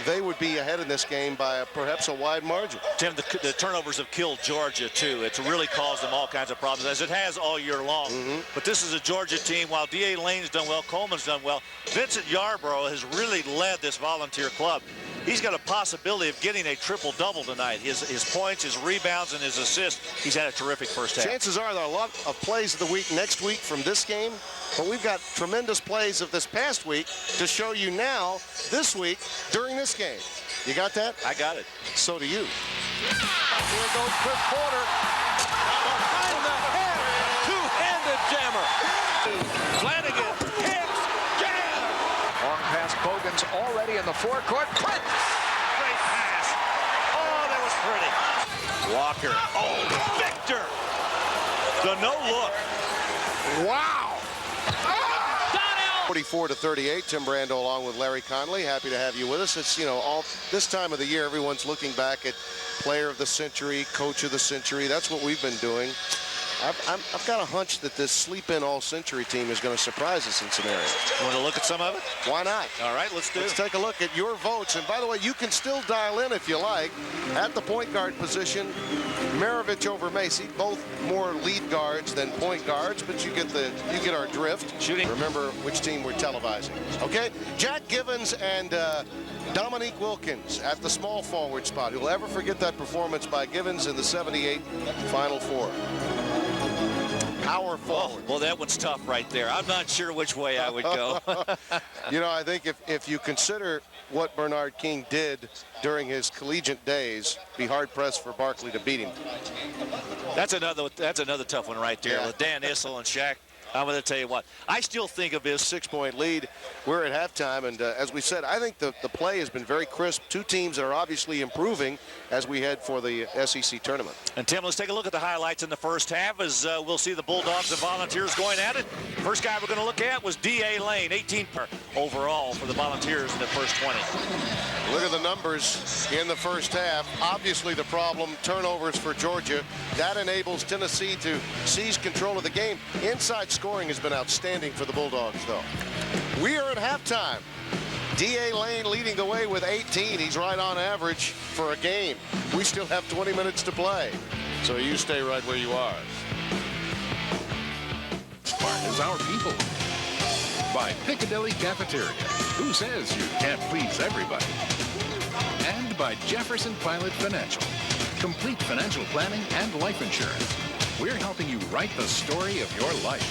they would be ahead in this game by perhaps a wide margin. Tim, the turnovers have killed Georgia, too. It's really caused them all kinds of problems, as it has all year long. But this is a Georgia team. While D.A. Lane's done well, Coleman's done well, Vincent Yarborough has really led this Volunteer club. He's got a possibility of getting a triple-double tonight. His points, his rebounds, and his assists. He's had a terrific first half. Chances are there are a lot of plays of the week next week from this game, but we've got tremendous plays of this past week to show you now this week during this game. You got that? I got it. So do you. Here goes Chris Porter. Behind the head. Two-handed jammer. Flanagan. Hicks. Jam. Long pass. Bogan's already in the forecourt. Prince. Great pass. Oh, that was pretty. Walker. Oh, Victor. The no-look. Wow. 44-38. Tim Brando along with Larry Conley. Happy to have you with us. It's, all this time of the year, everyone's looking back at player of the century, coach of the century. That's what we've been doing. I've got a hunch that this sleep-in all-century team is going to surprise us in some areas. Want to look at some of it? Why not? All right, let's do it. Let's take a look at your votes. And by the way, you can still dial in if you like. At the point guard position, Maravich over Macy, both more lead guards than point guards, but you get our drift. Shooting. Remember which team we're televising. Okay, Jack Givens and Dominique Wilkins at the small forward spot. Who'll ever forget that performance by Givens in the 78 Final Four? Power forward. Well, that one's tough right there. I'm not sure which way I would go. I think if you consider what Bernard King did during his collegiate days, be hard-pressed for Barkley to beat him. That's another tough one right there with Dan Issel and Shaq. I'm going to tell you what, I still think of his 6-point lead. We're at halftime, and as we said, I think the play has been very crisp. Two teams that are obviously improving as we head for the SEC tournament. And Tim, let's take a look at the highlights in the first half as we'll see the Bulldogs and Volunteers going at it. First guy we're going to look at was D.A. Lane, 18 overall for the Volunteers in the first 20. Look at the numbers in the first half. Obviously the problem, turnovers for Georgia. That enables Tennessee to seize control of the game. Inside scoring has been outstanding for the Bulldogs, though. We are at halftime. D.A. Lane leading the way with 18. He's right on average for a game. We still have 20 minutes to play, so you stay right where you are. Smart as our people. By Piccadilly Cafeteria. Who says you can't please everybody? And by Jefferson Pilot Financial. Complete financial planning and life insurance. We're helping you write the story of your life.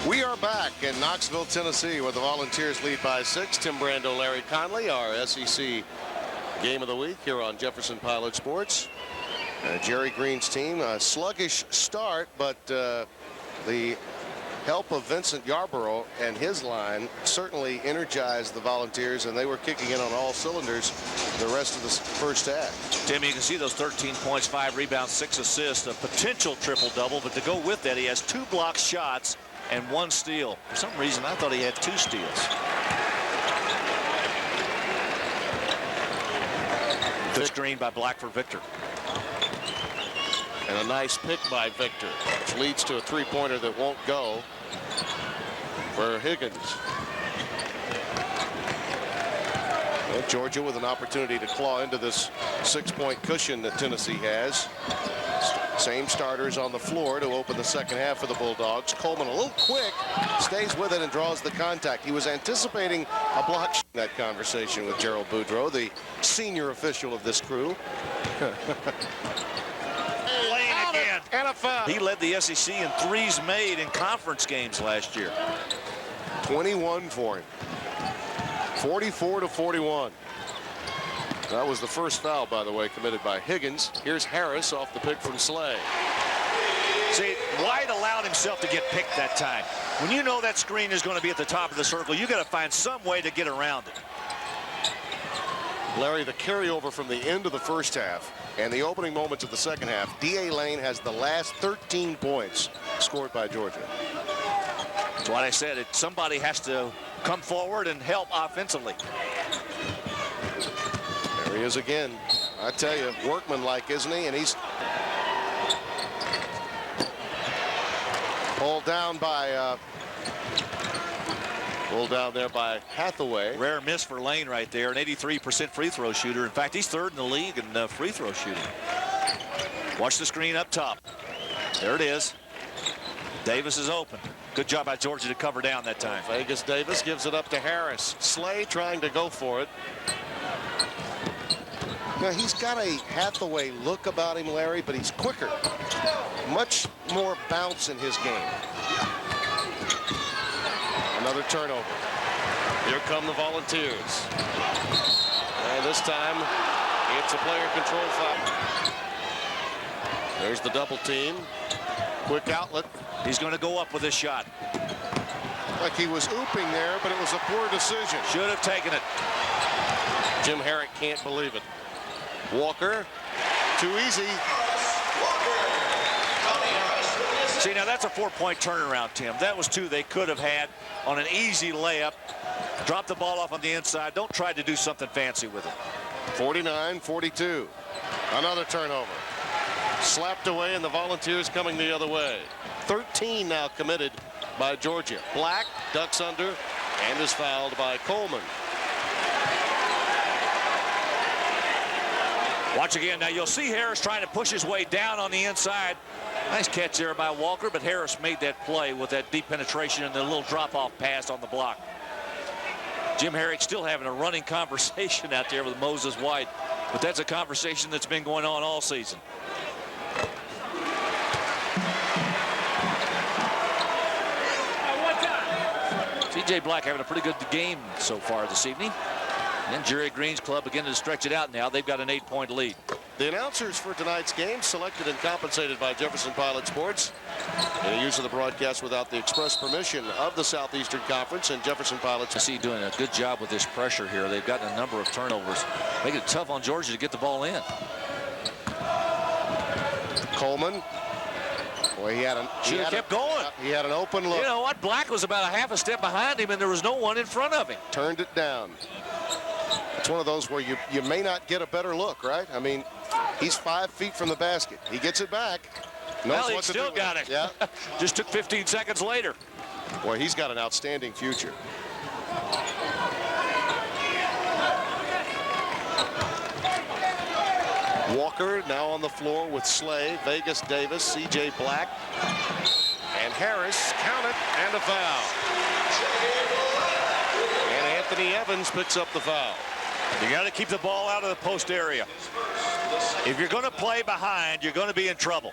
We are back in Knoxville, Tennessee, where the Volunteers lead by 6. Tim Brando, Larry Conley, our SEC Game of the Week here on Jefferson Pilot Sports. Jerry Green's team, a sluggish start, but the help of Vincent Yarborough and his line certainly energized the Volunteers, and they were kicking in on all cylinders the rest of the first half. Tim, you can see those 13 points, 5 rebounds, 6 assists, a potential triple-double, but to go with that, he has 2 block shots and 1 steal. For some reason, I thought he had 2 steals. The screen by Black for Victor. And a nice pick by Victor, which leads to a three-pointer that won't go. for Higgins. Well, Georgia with an opportunity to claw into this 6-point cushion that Tennessee has. Same starters on the floor to open the second half for the Bulldogs. Coleman a little quick, stays with it and draws the contact. He was anticipating a block. That conversation with Gerald Boudreau, the senior official of this crew. Again. And a foul. He led the SEC in threes made in conference games last year. 21 for him. 44-41. That was the first foul, by the way, committed by Higgins. Here's Harris off the pick from Slay. See, White allowed himself to get picked that time. When you know that screen is going to be at the top of the circle, you got to find some way to get around it. Larry, the carryover from the end of the first half and the opening moments of the second half, D.A. Lane has the last 13 points scored by Georgia. That's what I said. Somebody has to come forward and help offensively. There he is again. I tell you, workmanlike, isn't he? And he's pulled down there by Hathaway. Rare miss for Lane right there, an 83% free throw shooter. In fact, he's third in the league in free throw shooting. Watch the screen up top. There it is. Davis is open. Good job by Georgia to cover down that time. Vegas Davis gives it up to Harris. Slay trying to go for it. Now, he's got a Hathaway look about him, Larry, but he's quicker. Much more bounce in his game. Another turnover. Here come the Volunteers. And this time, it's a player control foul. There's the double team. Quick outlet. He's going to go up with this shot. Like he was ooping there, but it was a poor decision. Should have taken it. Jim Herrick can't believe it. Walker, too easy. See, now that's a 4-point turnaround, Tim. That was two they could have had on an easy layup. Drop the ball off on the inside. Don't try to do something fancy with it. 49-42. Another turnover. Slapped away, and the Volunteers coming the other way. 13 now committed by Georgia. Black ducks under and is fouled by Coleman. Watch again. Now you'll see Harris trying to push his way down on the inside. Nice catch there by Walker, but Harris made that play with that deep penetration and the little drop-off pass on the block. Jim Herrick still having a running conversation out there with Moses White, but that's a conversation that's been going on all season. C.J. Black having a pretty good game so far this evening. And Jerry Green's club beginning to stretch it out now. They've got an 8-point lead. The announcers for tonight's game selected and compensated by Jefferson Pilot Sports. Any use of the broadcast without the express permission of the Southeastern Conference and Jefferson Pilots. I see doing a good job with this pressure here. They've gotten a number of turnovers. Making it tough on Georgia to get the ball in. Coleman. Boy, he had kept going. He had an open look. You know what? Black was about a half a step behind him, and there was no one in front of him. Turned it down. It's one of those where you may not get a better look, right? I mean, he's 5 feet from the basket. He gets it back. Well, he still got it. Yeah. Just took 15 seconds later. Boy, he's got an outstanding future. Walker now on the floor with Slay, Vegas Davis, C.J. Black, and Harris. Count it, and a foul. And Anthony Evans picks up the foul. You got to keep the ball out of the post area. If you're going to play behind, you're going to be in trouble.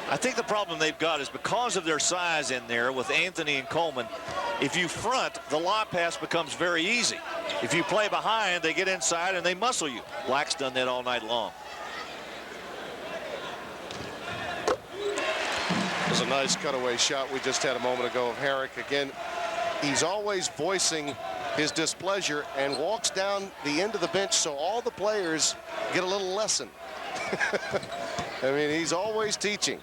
I think the problem they've got is because of their size in there with Anthony and Coleman, if you front, the lob pass becomes very easy. If you play behind, they get inside and they muscle you. Black's done that all night long. There's a nice cutaway shot we just had a moment ago of Herrick. Again, he's always voicing his displeasure and walks down the end of the bench so all the players get a little lesson. I mean, he's always teaching.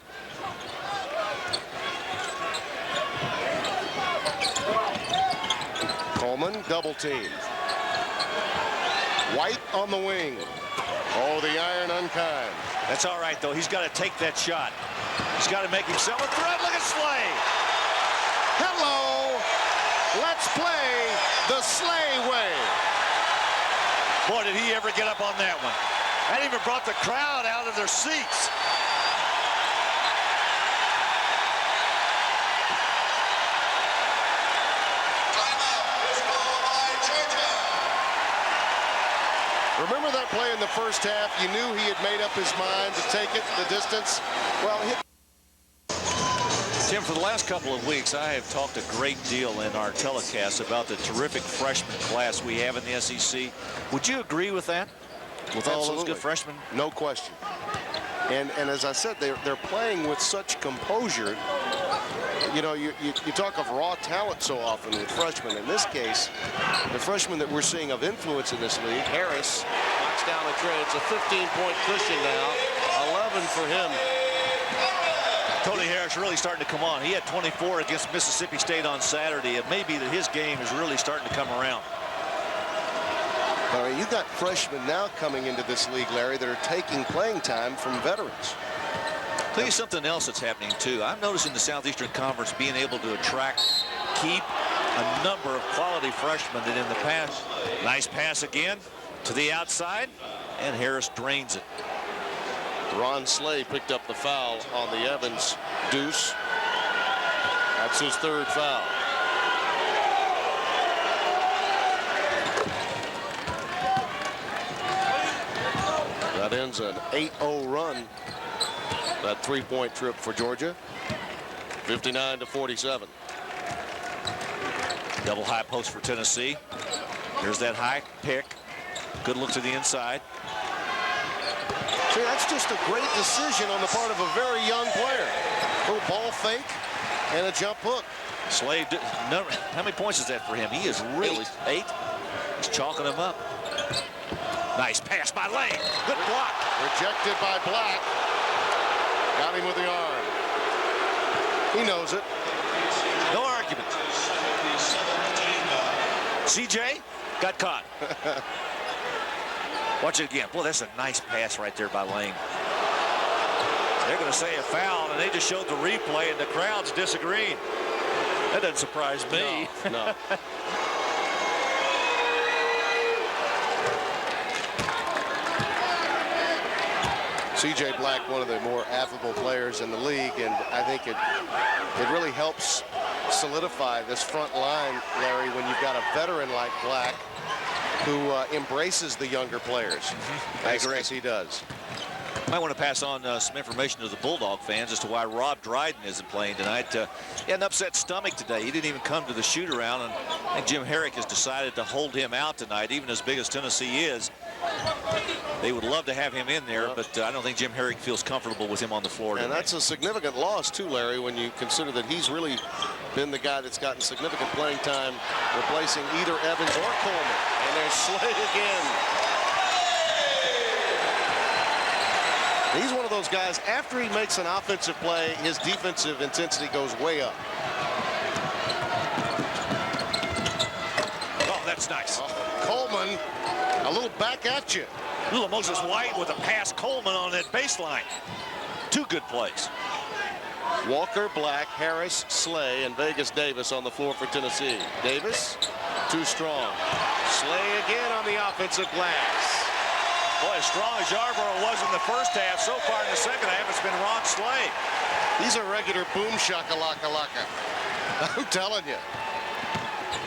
Coleman double team. White on the wing. Oh, the iron unkind. That's all right, though. He's got to take that shot. He's got to make himself a threat. Look at Slay. Hello. Let's play the sleigh way. Boy, did he ever get up on that one. That even brought the crowd out of their seats. Remember that play in the first half? You knew he had made up his mind to take it the distance. Well, Tim, for the last couple of weeks, I have talked a great deal in our telecast about the terrific freshman class we have in the SEC. Would you agree with that? With all those good freshmen? No question. And as I said, they're playing with such composure. You know, you talk of raw talent so often with freshmen. In this case, the freshman that we're seeing of influence in this league, Harris, knocks down a tray. It's a 15-point cushion now, 11 for him. Tony Harris really starting to come on. He had 24 against Mississippi State on Saturday. It may be that his game is really starting to come around. All right, you got freshmen now coming into this league, Larry, that are taking playing time from veterans. Tell you something else that's happening too. I'm noticing the Southeastern Conference being able to attract, keep a number of quality freshmen that in the past. Nice pass again to the outside, and Harris drains it. Ron Slay picked up the foul on the Evans deuce. That's his third foul. That ends an 8-0 run. That three-point trip for Georgia. 59-47. Double high post for Tennessee. Here's that high pick. Good look to the inside. See, that's just a great decision on the part of a very young player. A little ball fake and a jump hook. Slade, how many points is that for him? He is really 8. He's chalking him up. Nice pass by Lane. Good block. Rejected by Black. Got him with the arm. He knows it. No argument. CJ got caught. Watch it again. Boy, that's a nice pass right there by Lane. They're going to say a foul, and they just showed the replay, and the crowd's disagreeing. That doesn't surprise me. No. C.J. Black, one of the more affable players in the league, and I think it really helps solidify this front line, Larry, when you've got a veteran like Black who embraces the younger players. I agree. As he does. Might want to pass on some information to the Bulldog fans as to why Rob Dryden isn't playing tonight. He had an upset stomach today. He didn't even come to the shoot-around, and I think Jim Herrick has decided to hold him out tonight, even as big as Tennessee is. They would love to have him in there, but I don't think Jim Herrick feels comfortable with him on the floor tonight. And that's a significant loss, too, Larry, when you consider that he's really been the guy that's gotten significant playing time, replacing either Evans or Coleman. And there's Slade again. He's one of those guys, after he makes an offensive play, his defensive intensity goes way up. Oh, that's nice. Coleman, a little back at you. Little Moses White with a pass Coleman on that baseline. Two good plays. Walker, Black, Harris, Slay, and Vegas Davis on the floor for Tennessee. Davis, too strong. Slay again on the offensive glass. Boy, as strong as Yarborough was in the first half, so far in the second half, it's been Ron Slay. He's a regular boom shakalaka-laka. I'm telling you.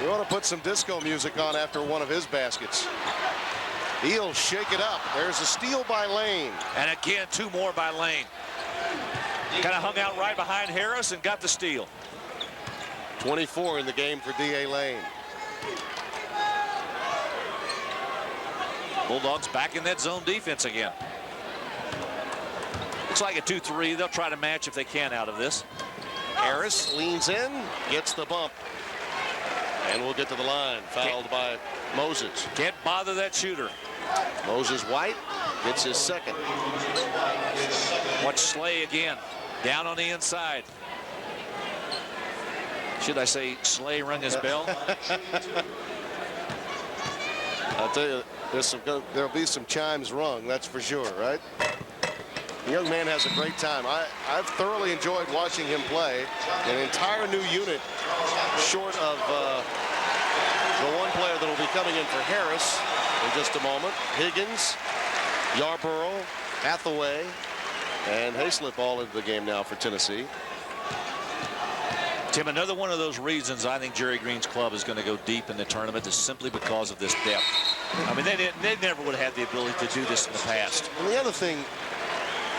We want to put some disco music on after one of his baskets. He'll shake it up. There's a steal by Lane. And again, two more by Lane. Kind of hung out right behind Harris and got the steal. 24 in the game for D.A. Lane. Bulldogs back in that zone defense again. Looks like a 2-3. They'll try to match if they can out of this. Harris leans in, gets the bump. And we'll get to the line. Fouled by Moses. Can't bother that shooter. Moses White gets his second. Watch Slay again. Down on the inside. Should I say Slay rung his bell? I'll tell you, there'll be some chimes rung, that's for sure, right? The young man has a great time. I've thoroughly enjoyed watching him play. An entire new unit, short of the one player that will be coming in for Harris in just a moment. Higgins, Yarborough, Hathaway, and Hayslip all into the game now for Tennessee. Tim, another one of those reasons I think Jerry Green's club is going to go deep in the tournament is simply because of this depth. I mean, they never would have had the ability to do this in the past. And the other thing,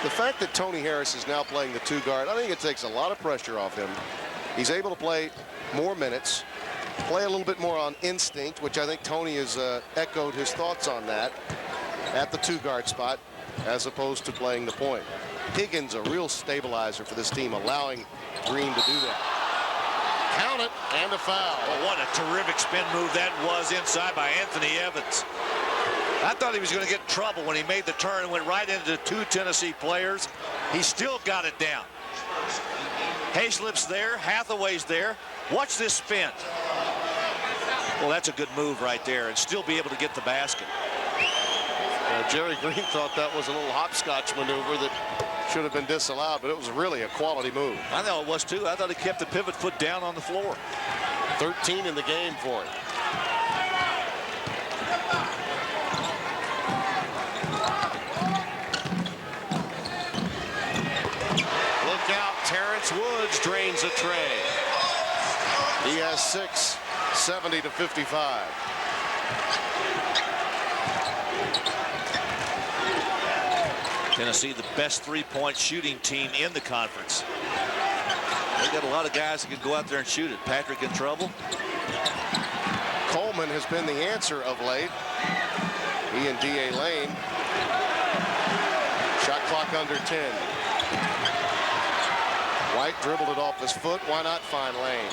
the fact that Tony Harris is now playing the 2 guard, I think it takes a lot of pressure off him. He's able to play more minutes, play a little bit more on instinct, which I think Tony has echoed his thoughts on that at the 2 guard spot, as opposed to playing the point. Higgins, a real stabilizer for this team, allowing Green to do that. Count it, and a foul. Well, what a terrific spin move that was inside by Anthony Evans. I thought he was going to get in trouble when he made the turn and went right into 2 Tennessee players. He still got it down. Hayslip's there, Hathaway's there. Watch this spin. Well, that's a good move right there, and still be able to get the basket. Jerry Green thought that was a little hopscotch maneuver that should have been disallowed, but it was really a quality move. I thought it was too. I thought he kept the pivot foot down on the floor. 13 in the game for him. Look out, Terrence Woods drains a tray. He has 6, 70-55. Tennessee, the best three-point shooting team in the conference. They got a lot of guys that can go out there and shoot it. Patrick in trouble. Coleman has been the answer of late. He and D.A. Lane. Shot clock under 10. White dribbled it off his foot. Why not find Lane?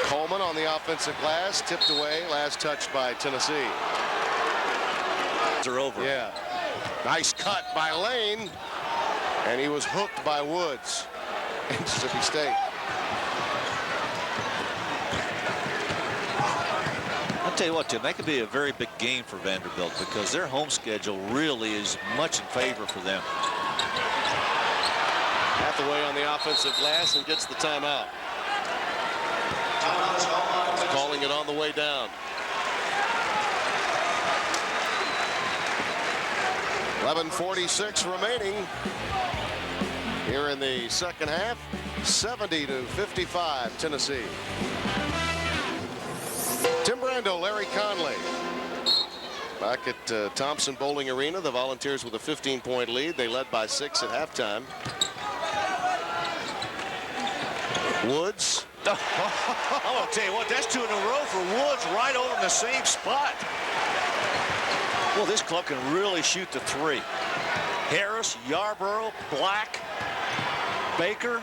Coleman on the offensive glass, tipped away, last touched by Tennessee. They're over. Yeah. Nice cut by Lane, and he was hooked by Woods in Mississippi State. I'll tell you what, Tim, that could be a very big game for Vanderbilt because their home schedule really is much in favor for them. Hathaway on the offensive glass and gets the timeout. Calling it on the way down. 11:46 remaining here in the second half. 70-55 Tennessee. Tim Brando, Larry Conley. Back at Thompson Bowling Arena, the Volunteers with a 15-point lead. They led by 6 at halftime. Woods. I'm going to tell you what, that's 2 in a row for Woods right over in the same spot. Well, this club can really shoot the 3. Harris, Yarborough, Black, Baker,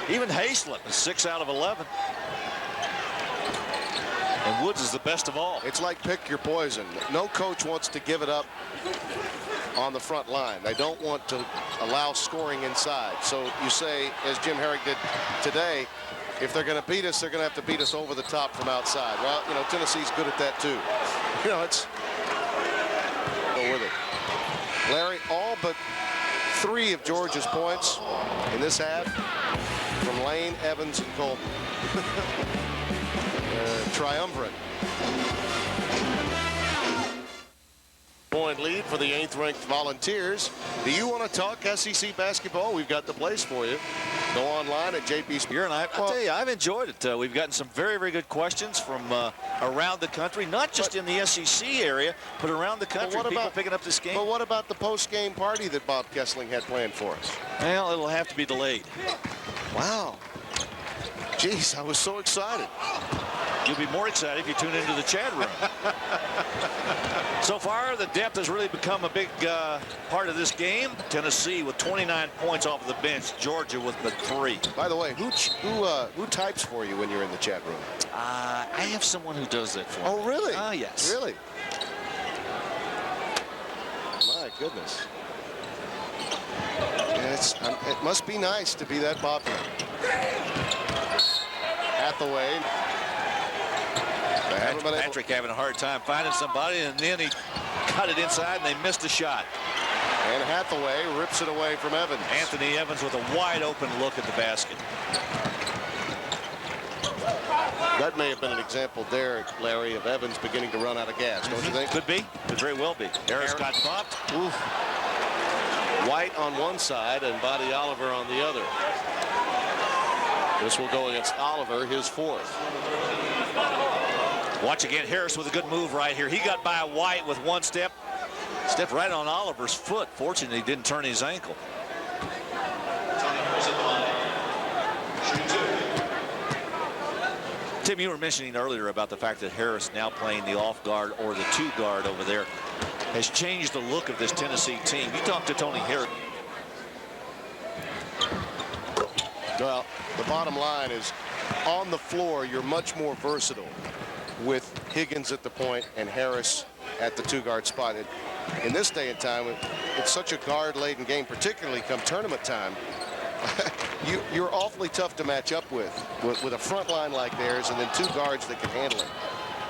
even Hayslip is 6 out of 11. And Woods is the best of all. It's like pick your poison. No coach wants to give it up on the front line. They don't want to allow scoring inside. So you say, as Jim Herrick did today, if they're going to beat us, they're going to have to beat us over the top from outside. Well, you know, Tennessee's good at that too. You know, it's go with it. Larry, all but 3 of Georgia's points in this half from Lane, Evans, and Coleman. Triumvirate. Point lead for the 8th-ranked Volunteers. Do you want to talk SEC basketball? We've got the place for you. Go online at JP's. And I'll tell you, I've enjoyed it. We've gotten some very, very good questions from around the country, not just in the SEC area, but around the country. People picking up this game. But what about the post-game party that Bob Kessling had planned for us? Well, it'll have to be delayed. Wow. Jeez, I was so excited. You'll be more excited if you tune into the chat room. So far, the depth has really become a big part of this game. Tennessee with 29 points off of the bench. Georgia with but 3. By the way, who types for you when you're in the chat room? I have someone who does that for me. Oh, really? Yes. Really? My goodness. It must be nice to be that popular. Hathaway. Patrick having a hard time finding somebody, and then he cut it inside, and they missed a shot. And Hathaway rips it away from Evans. Anthony Evans with a wide open look at the basket. That may have been an example there, Larry, of Evans beginning to run out of gas, don't you think? Could be. Could very well be. Harris got bumped. Oof. White on one side and Buddy Oliver on the other. This will go against Oliver, his fourth. Watch again, Harris with a good move right here. He got by White with one step. Stepped right on Oliver's foot. Fortunately, he didn't turn his ankle. Tim, you were mentioning earlier about the fact that Harris now playing the off guard or the two guard over there has changed the look of this Tennessee team. You talked to Tony Harris. Well, the bottom line is on the floor, you're much more versatile with Higgins at the point and Harris at the two guard spot. In this day and time, it's such a guard-laden game, particularly come tournament time. You're awfully tough to match up with a front line like theirs and then two guards that can handle it.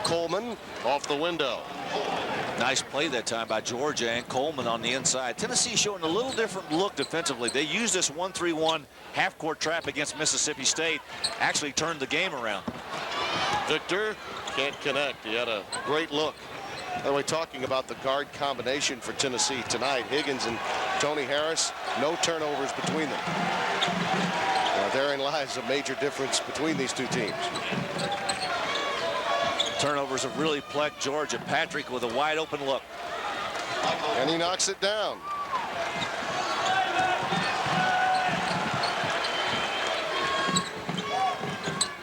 Coleman off the window. Nice play that time by Georgia and Coleman on the inside. Tennessee showing a little different look defensively. They used this 1-3-1 half-court trap against Mississippi State. Actually turned the game around. Victor can't connect. He had a great look. By the way, talking about the guard combination for Tennessee tonight, Higgins and Tony Harris, no turnovers between them. Therein lies a major difference between these two teams. Turnovers have really plagued Georgia. Patrick with a wide open look. And he knocks it down.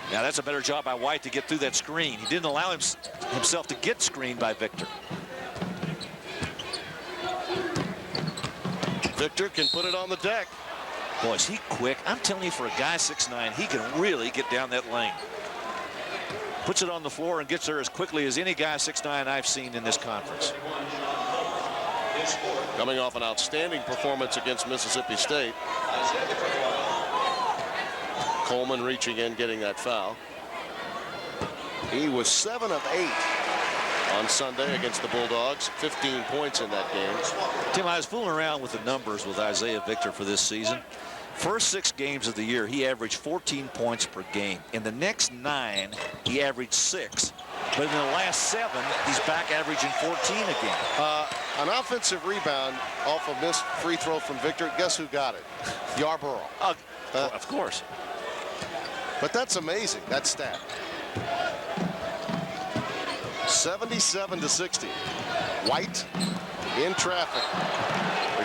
Now that's a better job by White to get through that screen. He didn't allow himself to get screened by Victor. Victor can put it on the deck. Boy, is he quick. I'm telling you, for a guy 6'9", he can really get down that lane. Puts it on the floor and gets there as quickly as any guy 6'9" I've seen in this conference. Coming off an outstanding performance against Mississippi State. Coleman reaching in, getting that foul. He was 7 of 8 on Sunday against the Bulldogs. 15 points in that game. Tim, I was fooling around with the numbers with Isaiah Victor for this season. First 6 games of the year, he averaged 14 points per game. In the next 9, he averaged 6. But in the last 7, he's back averaging 14 again. An offensive rebound off a missed free throw from Victor. Guess who got it? Yarborough. Of course. But that's amazing, that stat. 77-60. White in traffic.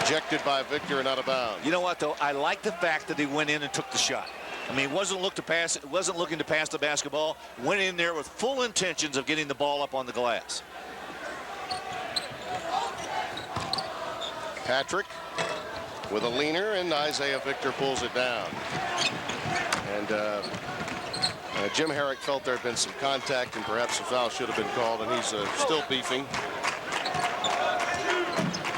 Rejected by Victor and out of bounds. You know what, though? I like the fact that he went in and took the shot. I mean, wasn't looking to pass the basketball. Went in there with full intentions of getting the ball up on the glass. Patrick with a leaner, and Isaiah Victor pulls it down. And Jim Herrick felt there had been some contact and perhaps a foul should have been called, and he's still beefing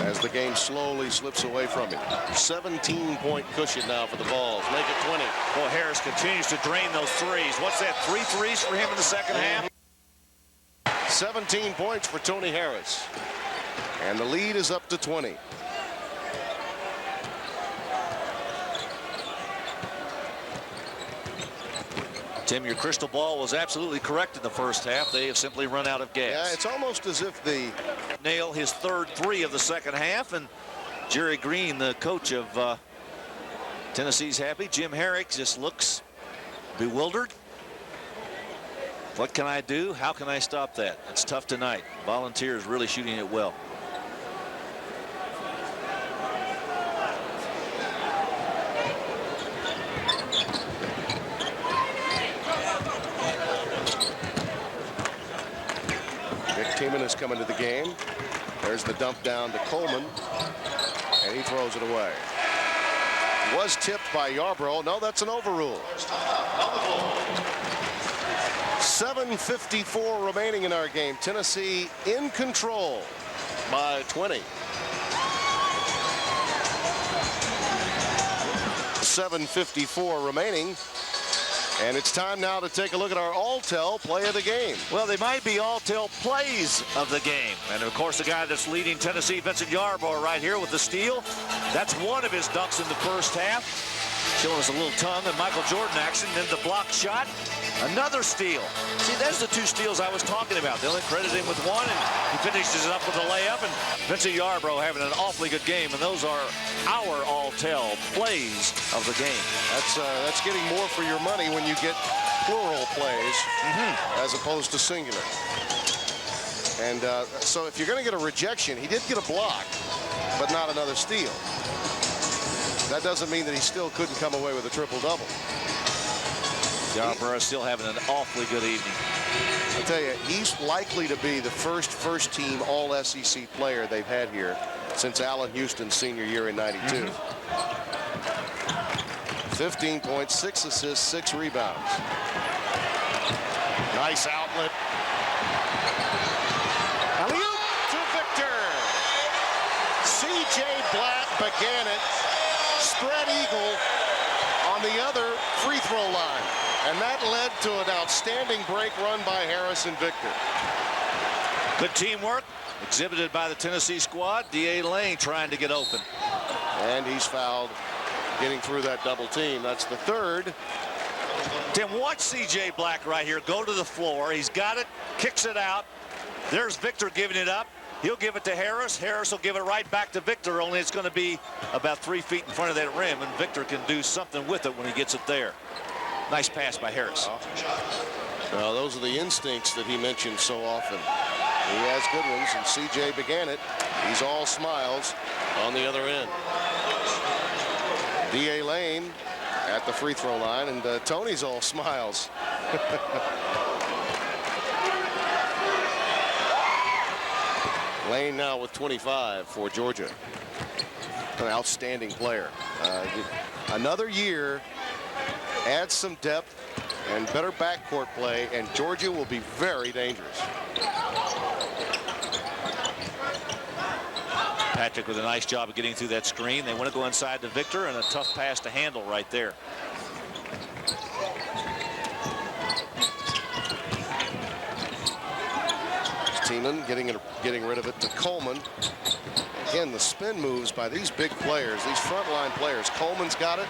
as the game slowly slips away from him. 17-point cushion now for the Vols. Make it 20. Well, Harris continues to drain those threes. What's that, 3 threes for him in the second half? 17 points for Tony Harris. And the lead is up to 20. Tim, your crystal ball was absolutely correct in the first half. They have simply run out of gas. Yeah, it's almost as if the nail his third 3 of the second half, and Jerry Green, the coach of Tennessee's happy. Jim Herrick just looks bewildered. What can I do? How can I stop that? It's tough tonight. Volunteers really shooting it well. Is coming to the game. There's the dump down to Coleman, and he throws it away. Was tipped by Yarborough. No, that's an overrule. 7:54 remaining in our game. Tennessee in control by 20. 7:54 remaining. And it's time now to take a look at our all-tell play of the game. Well, they might be all-tell plays of the game. And, of course, the guy that's leading Tennessee, Vincent Yarbrough, right here with the steal. That's one of his dunks in the first half. Showing us a little tongue and Michael Jordan action. Then the block shot. Another steal. See, there's the two steals I was talking about. They only credit him with one, and he finishes it up with a layup. And Vincent Yarbrough having an awfully good game. And those are our all-tell plays of the game. That's getting more for your money when you get plural plays as opposed to singular. And so if you're going to get a rejection, he did get a block, but not another steal. That doesn't mean that he still couldn't come away with a triple-double. Yarbrough still having an awfully good evening. I tell you, he's likely to be the first-team All-SEC player they've had here since Allen Houston's senior year in '92. 15 points, 6 assists, 6 rebounds. Nice outlet. Alley-oop to Victor. C.J. Black began it. Spread eagle on the other free throw line. And that led to an outstanding break run by Harris and Victor. Good teamwork exhibited by the Tennessee squad. D.A. Lane trying to get open. And he's fouled getting through that double team. That's the third. Tim, watch C.J. Black right here go to the floor. He's got it, kicks it out. There's Victor giving it up. He'll give it to Harris. Harris will give it right back to Victor, only it's going to be about 3 feet in front of that rim, and Victor can do something with it when he gets it there. Nice pass by Harris. Well, those are the instincts that he mentions so often. He has good ones, and C.J. began it. He's all smiles on the other end. D.A. Lane at the free throw line, and Tony's all smiles. Lane now with 25 for Georgia. An outstanding player. Another year adds some depth and better backcourt play, and Georgia will be very dangerous. Patrick with a nice job of getting through that screen. They want to go inside to Victor, and a tough pass to handle right there. Tiemann getting rid of it to Coleman. Again, the spin moves by these big players, these frontline players. Coleman's got it.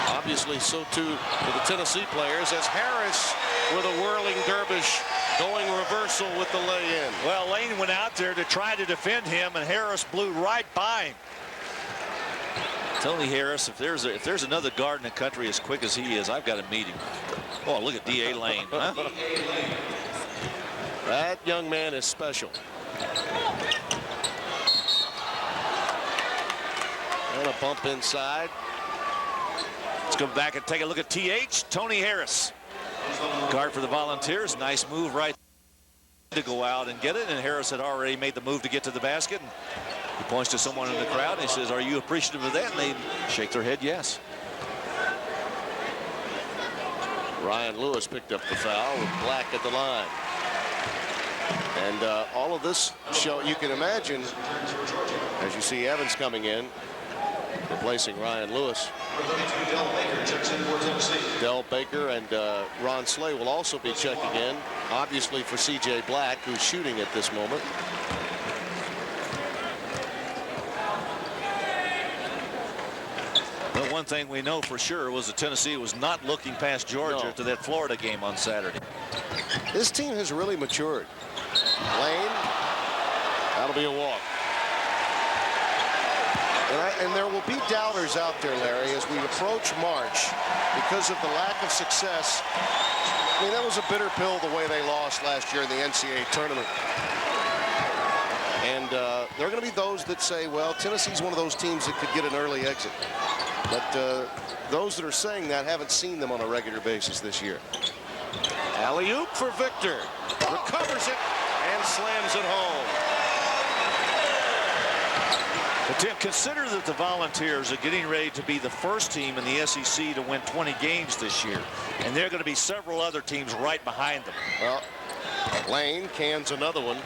Obviously, so too for the Tennessee players, as Harris with a whirling dervish going reversal with the lay-in. Well, Lane went out there to try to defend him, and Harris blew right by him. Tony Harris, if there's another guard in the country as quick as he is, I've got to meet him. Oh, look at D.A. Lane. Huh? That young man is special. And a bump inside. Let's go back and take a look at TH. Tony Harris. Guard for the Volunteers. Nice move right to go out and get it. And Harris had already made the move to get to the basket. And he points to someone in the crowd and he says, "Are you appreciative of that?" And they shake their head yes. Ryan Lewis picked up the foul with Black at the line. And all of this show, you can imagine, as you see Evans coming in, replacing Ryan Lewis. Del Baker and Ron Slay will also be checking in, obviously for C.J. Black, who's shooting at this moment. Well, one thing we know for sure was that Tennessee was not looking past Georgia to that Florida game on Saturday. This team has really matured. Lane, that'll be a walk. And there will be doubters out there, Larry, as we approach March because of the lack of success. I mean, that was a bitter pill the way they lost last year in the NCAA tournament. And there are going to be those that say, well, Tennessee's one of those teams that could get an early exit. But those that are saying that haven't seen them on a regular basis this year. Alley-oop for Victor. Recovers it and slams it home. But Tim, consider that the Volunteers are getting ready to be the first team in the SEC to win 20 games this year. And there are going to be several other teams right behind them. Well, Lane cans another one.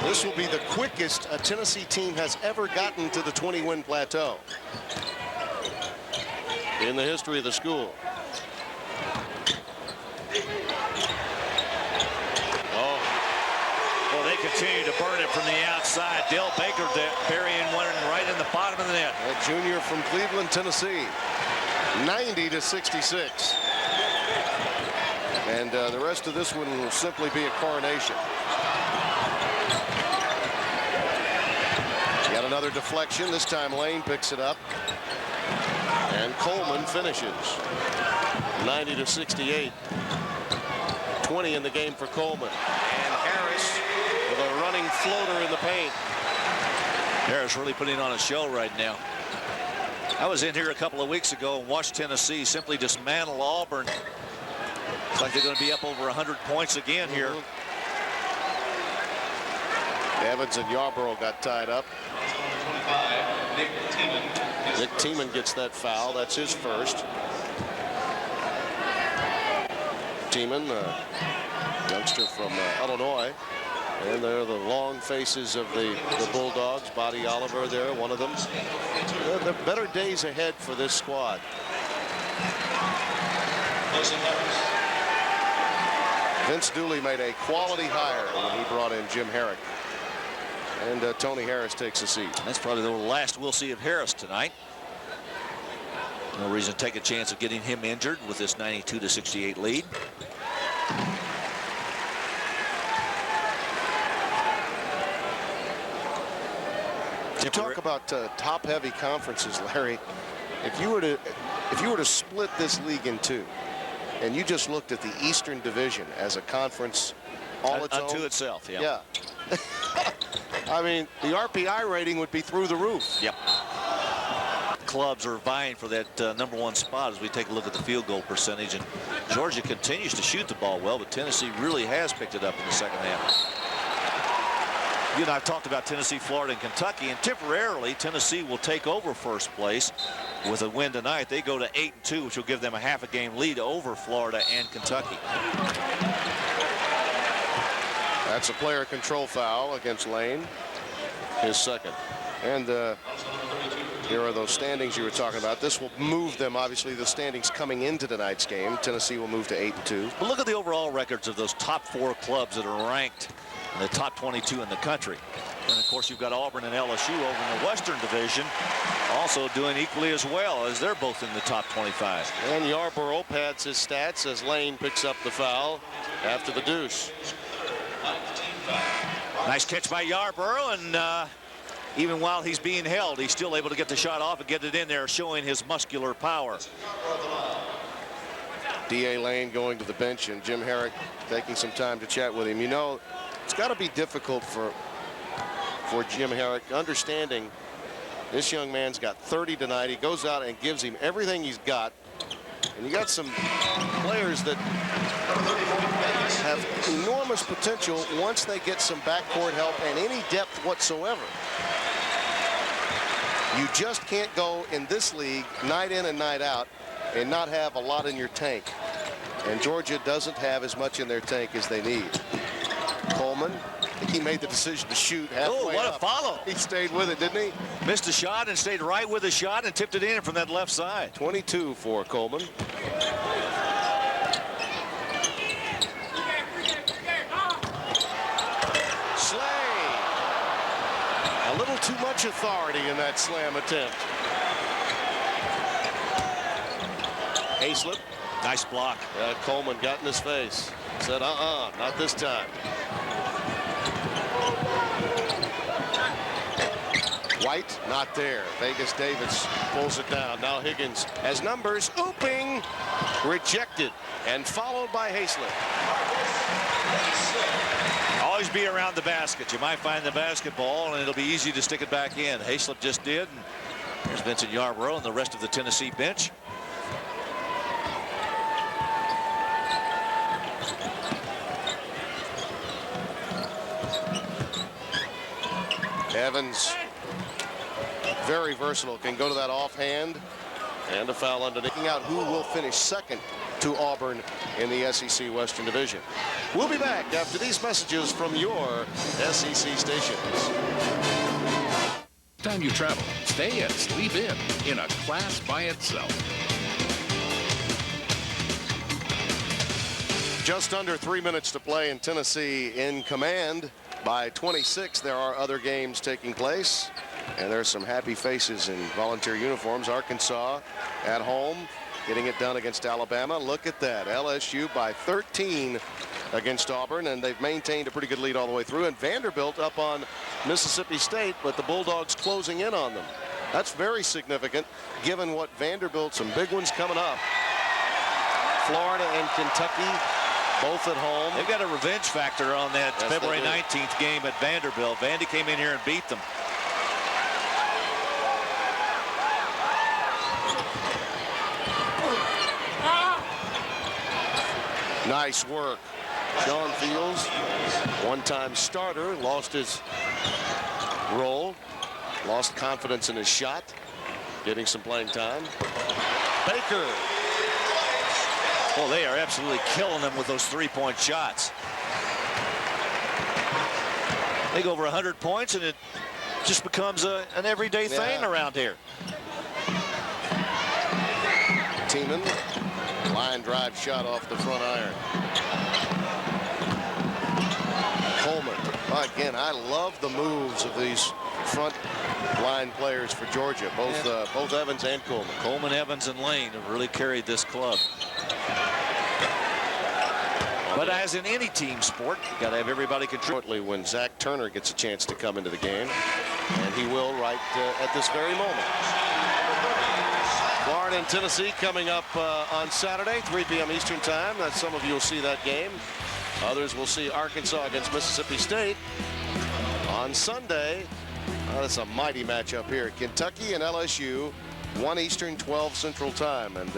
This will be the quickest a Tennessee team has ever gotten to the 20-win plateau in the history of the school. continue to burn it from the outside. Dale Baker burying one right in the bottom of the net. A junior from Cleveland, Tennessee. 90-66. And the rest of this one will simply be a coronation. Yet another deflection. This time Lane picks it up. And Coleman finishes. 90-68. 20 in the game for Coleman. And Harris with a running floater in the paint. Harris really putting on a show right now. I was in here a couple of weeks ago and watched Tennessee simply dismantle Auburn. Looks like they're going to be up over 100 points again here. Evans and Yarborough got tied up. Nick Tiemann gets that foul. That's his first. Tiemann, youngster from Illinois. And they're the long faces of the Bulldogs. Buddy Oliver there, one of them. The better days ahead for this squad. Vince Dooley made a quality hire when he brought in Jim Herrick. And Tony Harris takes a seat. That's probably the last we'll see of Harris tonight. No reason to take a chance of getting him injured with this 92-68 lead. You talk about top-heavy conferences, Larry. If you were to split this league in two, and you just looked at the Eastern Division as a conference all its own, unto itself, yeah. I mean, the RPI rating would be through the roof. Yep. Clubs are vying for that #1 spot as we take a look at the field goal percentage. And Georgia continues to shoot the ball well, but Tennessee really has picked it up in the second half. You and I have talked about Tennessee, Florida, and Kentucky, and temporarily Tennessee will take over first place with a win tonight. They go to 8-2, which will give them a half a game lead over Florida and Kentucky. That's a player control foul against Lane, his second. And here are those standings you were talking about. This will move them, obviously, the standings coming into tonight's game. Tennessee will move to 8-2. But look at the overall records of those top 4 clubs that are ranked in the top 22 in the country. And of course, you've got Auburn and LSU over in the Western Division, also doing equally as well, as they're both in the top 25. And Yarborough pads his stats as Lane picks up the foul after the deuce. Nice catch by Yarborough, and even while he's being held, he's still able to get the shot off and get it in there, showing his muscular power. D.A. Lane going to the bench, and Jim Herrick taking some time to chat with him. You know, it's got to be difficult for Jim Herrick, understanding this young man's got 30 tonight. He goes out and gives him everything he's got. And you got some players that have enormous potential once they get some backcourt help and any depth whatsoever. You just can't go in this league night in and night out and not have a lot in your tank. And Georgia doesn't have as much in their tank as they need. Coleman, I think he made the decision to shoot halfway. Oh, what up. a follow. He stayed with it, didn't he? Missed a shot and stayed right with the shot and tipped it in from that left side. 22 for Coleman. Slay. A little too much authority in that slam attempt. Hayslip. Nice block. Coleman got in his face. Said, not this time. White, not there. Vegas Davis pulls it down. Now Higgins has numbers. Ooping. Rejected. And followed by Hayslip. Always be around the basket. You might find the basketball, and it'll be easy to stick it back in. Hayslip just did. And here's Vincent Yarborough and the rest of the Tennessee bench. Evans, very versatile, can go to that offhand, and a foul underneath. Out who will finish second to Auburn in the SEC Western Division. We'll be back after these messages from your SEC stations. Time you travel, stay and sleep in a class by itself. Just under 3 minutes to play, and Tennessee in command by 26. There are other games taking place, and there's some happy faces in volunteer uniforms. Arkansas at home getting it done against Alabama. Look at that. LSU by 13 against Auburn, and they've maintained a pretty good lead all the way through. And Vanderbilt up on Mississippi State, but the Bulldogs closing in on them. That's very significant given what Vanderbilt, some big ones coming up. Florida and Kentucky both at home. They've got a revenge factor on that February 19th game at Vanderbilt. Vandy came in here and beat them. Nice work. Sean Fields, one-time starter, lost his role, lost confidence in his shot, getting some playing time. Baker. Well, they are absolutely killing them with those three-point shots. They go over 100 points, and it just becomes an everyday thing around here. Tiemann, line drive shot off the front iron. Coleman. Again, I love the moves of these front line players for Georgia, both Evans and Coleman. Coleman, Evans, and Lane have really carried this club. But as in any team sport, you got to have everybody contribute. When Zach Turner gets a chance to come into the game, and he will right at this very moment. Florida and Tennessee coming up on Saturday, 3 p.m. Eastern time. Some of you will see that game. Others will see Arkansas against Mississippi State on Sunday. That's a mighty matchup here. Kentucky and LSU, 1 Eastern, 12 Central time. And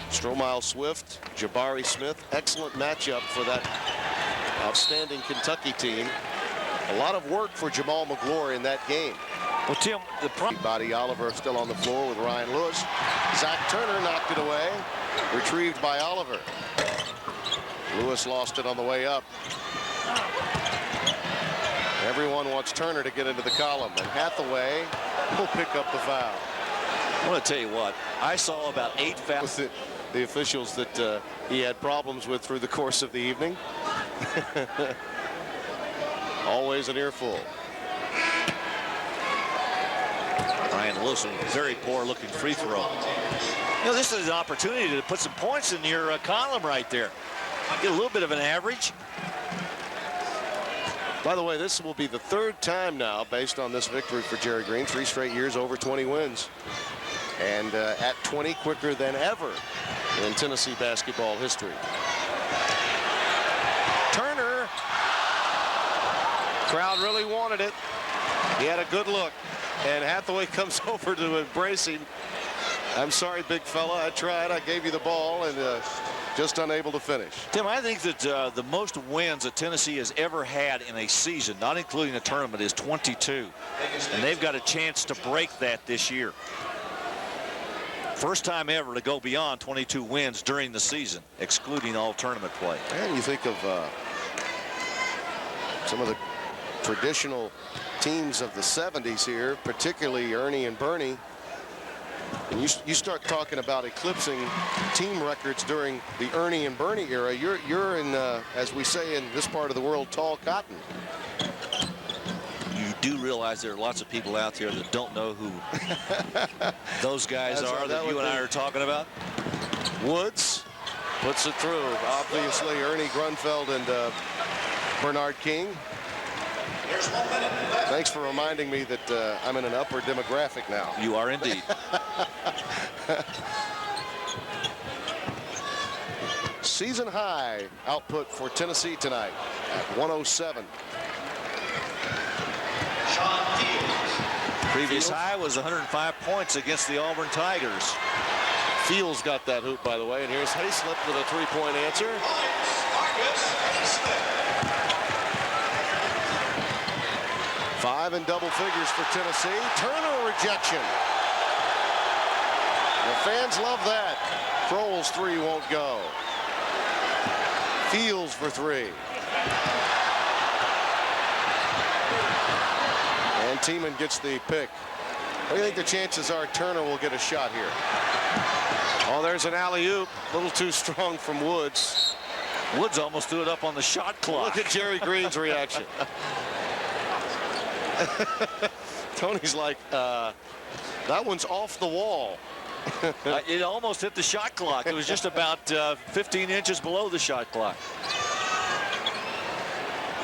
Stromile Swift, Jabari Smith, excellent matchup for that outstanding Kentucky team. A lot of work for Jamal McGlory in that game. Well, Tim, Body Oliver still on the floor with Ryan Lewis. Zach Turner knocked it away, retrieved by Oliver. Lewis lost it on the way up. Everyone wants Turner to get into the column, and Hathaway will pick up the foul. I want to tell you what, I saw about 8 fouls. The officials that he had problems with through the course of the evening. Always an earful. Ryan Lewis, very poor looking free throw. You know, this is an opportunity to put some points in your column right there. Get a little bit of an average. By the way, this will be the 3rd time now based on this victory for Jerry Green. 3 straight years over 20 wins. And at 20 quicker than ever in Tennessee basketball history. Turner. Crowd really wanted it. He had a good look. And Hathaway comes over to embrace him. I'm sorry, big fella. I tried. I gave you the ball and just unable to finish. Tim, I think that the most wins that Tennessee has ever had in a season, not including a tournament, is 22. And they've got a chance to break that this year. First time ever to go beyond 22 wins during the season, excluding all tournament play. And you think of some of the traditional teams of the 70s here, particularly Ernie and Bernie. And you start talking about eclipsing team records during the Ernie and Bernie era. You're in, as we say in this part of the world, tall cotton. You do realize there are lots of people out there that don't know who those guys are that you and I are talking about. Woods puts it through. Obviously, Ernie Grunfeld and Bernard King. Thanks for reminding me that I'm in an upper demographic now. You are indeed. Season high output for Tennessee tonight at 107. Previous high was 105 points against the Auburn Tigers. Fields got that hoop, by the way, and here's Hayslip with a 3-point answer. Five in double figures for Tennessee. Turner rejection. The fans love that. Kroll's 3 won't go. Fields for 3. And Tiemann gets the pick. What do you think the chances are Turner will get a shot here? Oh, there's an alley-oop. A little too strong from Woods. Woods almost threw it up on the shot clock. Look at Jerry Green's reaction. Tony's like, that one's off the wall. It almost hit the shot clock. It was just about 15 inches below the shot clock.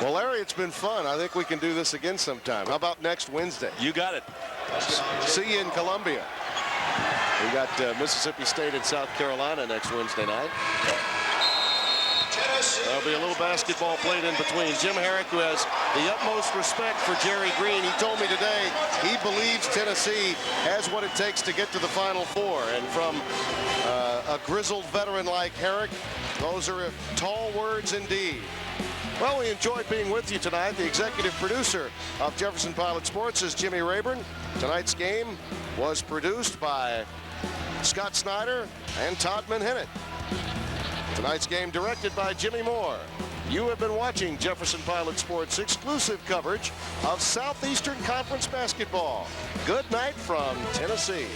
Well, Larry, it's been fun. I think we can do this again sometime. How about next Wednesday? You got it. See you in Columbia. We got Mississippi State and South Carolina next Wednesday night. There'll be a little basketball played in between. Jim Herrick, who has the utmost respect for Jerry Green, he told me today he believes Tennessee has what it takes to get to the Final Four. And from a grizzled veteran like Herrick, those are tall words indeed. Well, we enjoyed being with you tonight. The executive producer of Jefferson Pilot Sports is Jimmy Rayburn. Tonight's game was produced by Scott Snyder and Todd Manhennett. Tonight's game directed by Jimmy Moore. You have been watching Jefferson Pilot Sports' exclusive coverage of Southeastern Conference basketball. Good night from Tennessee.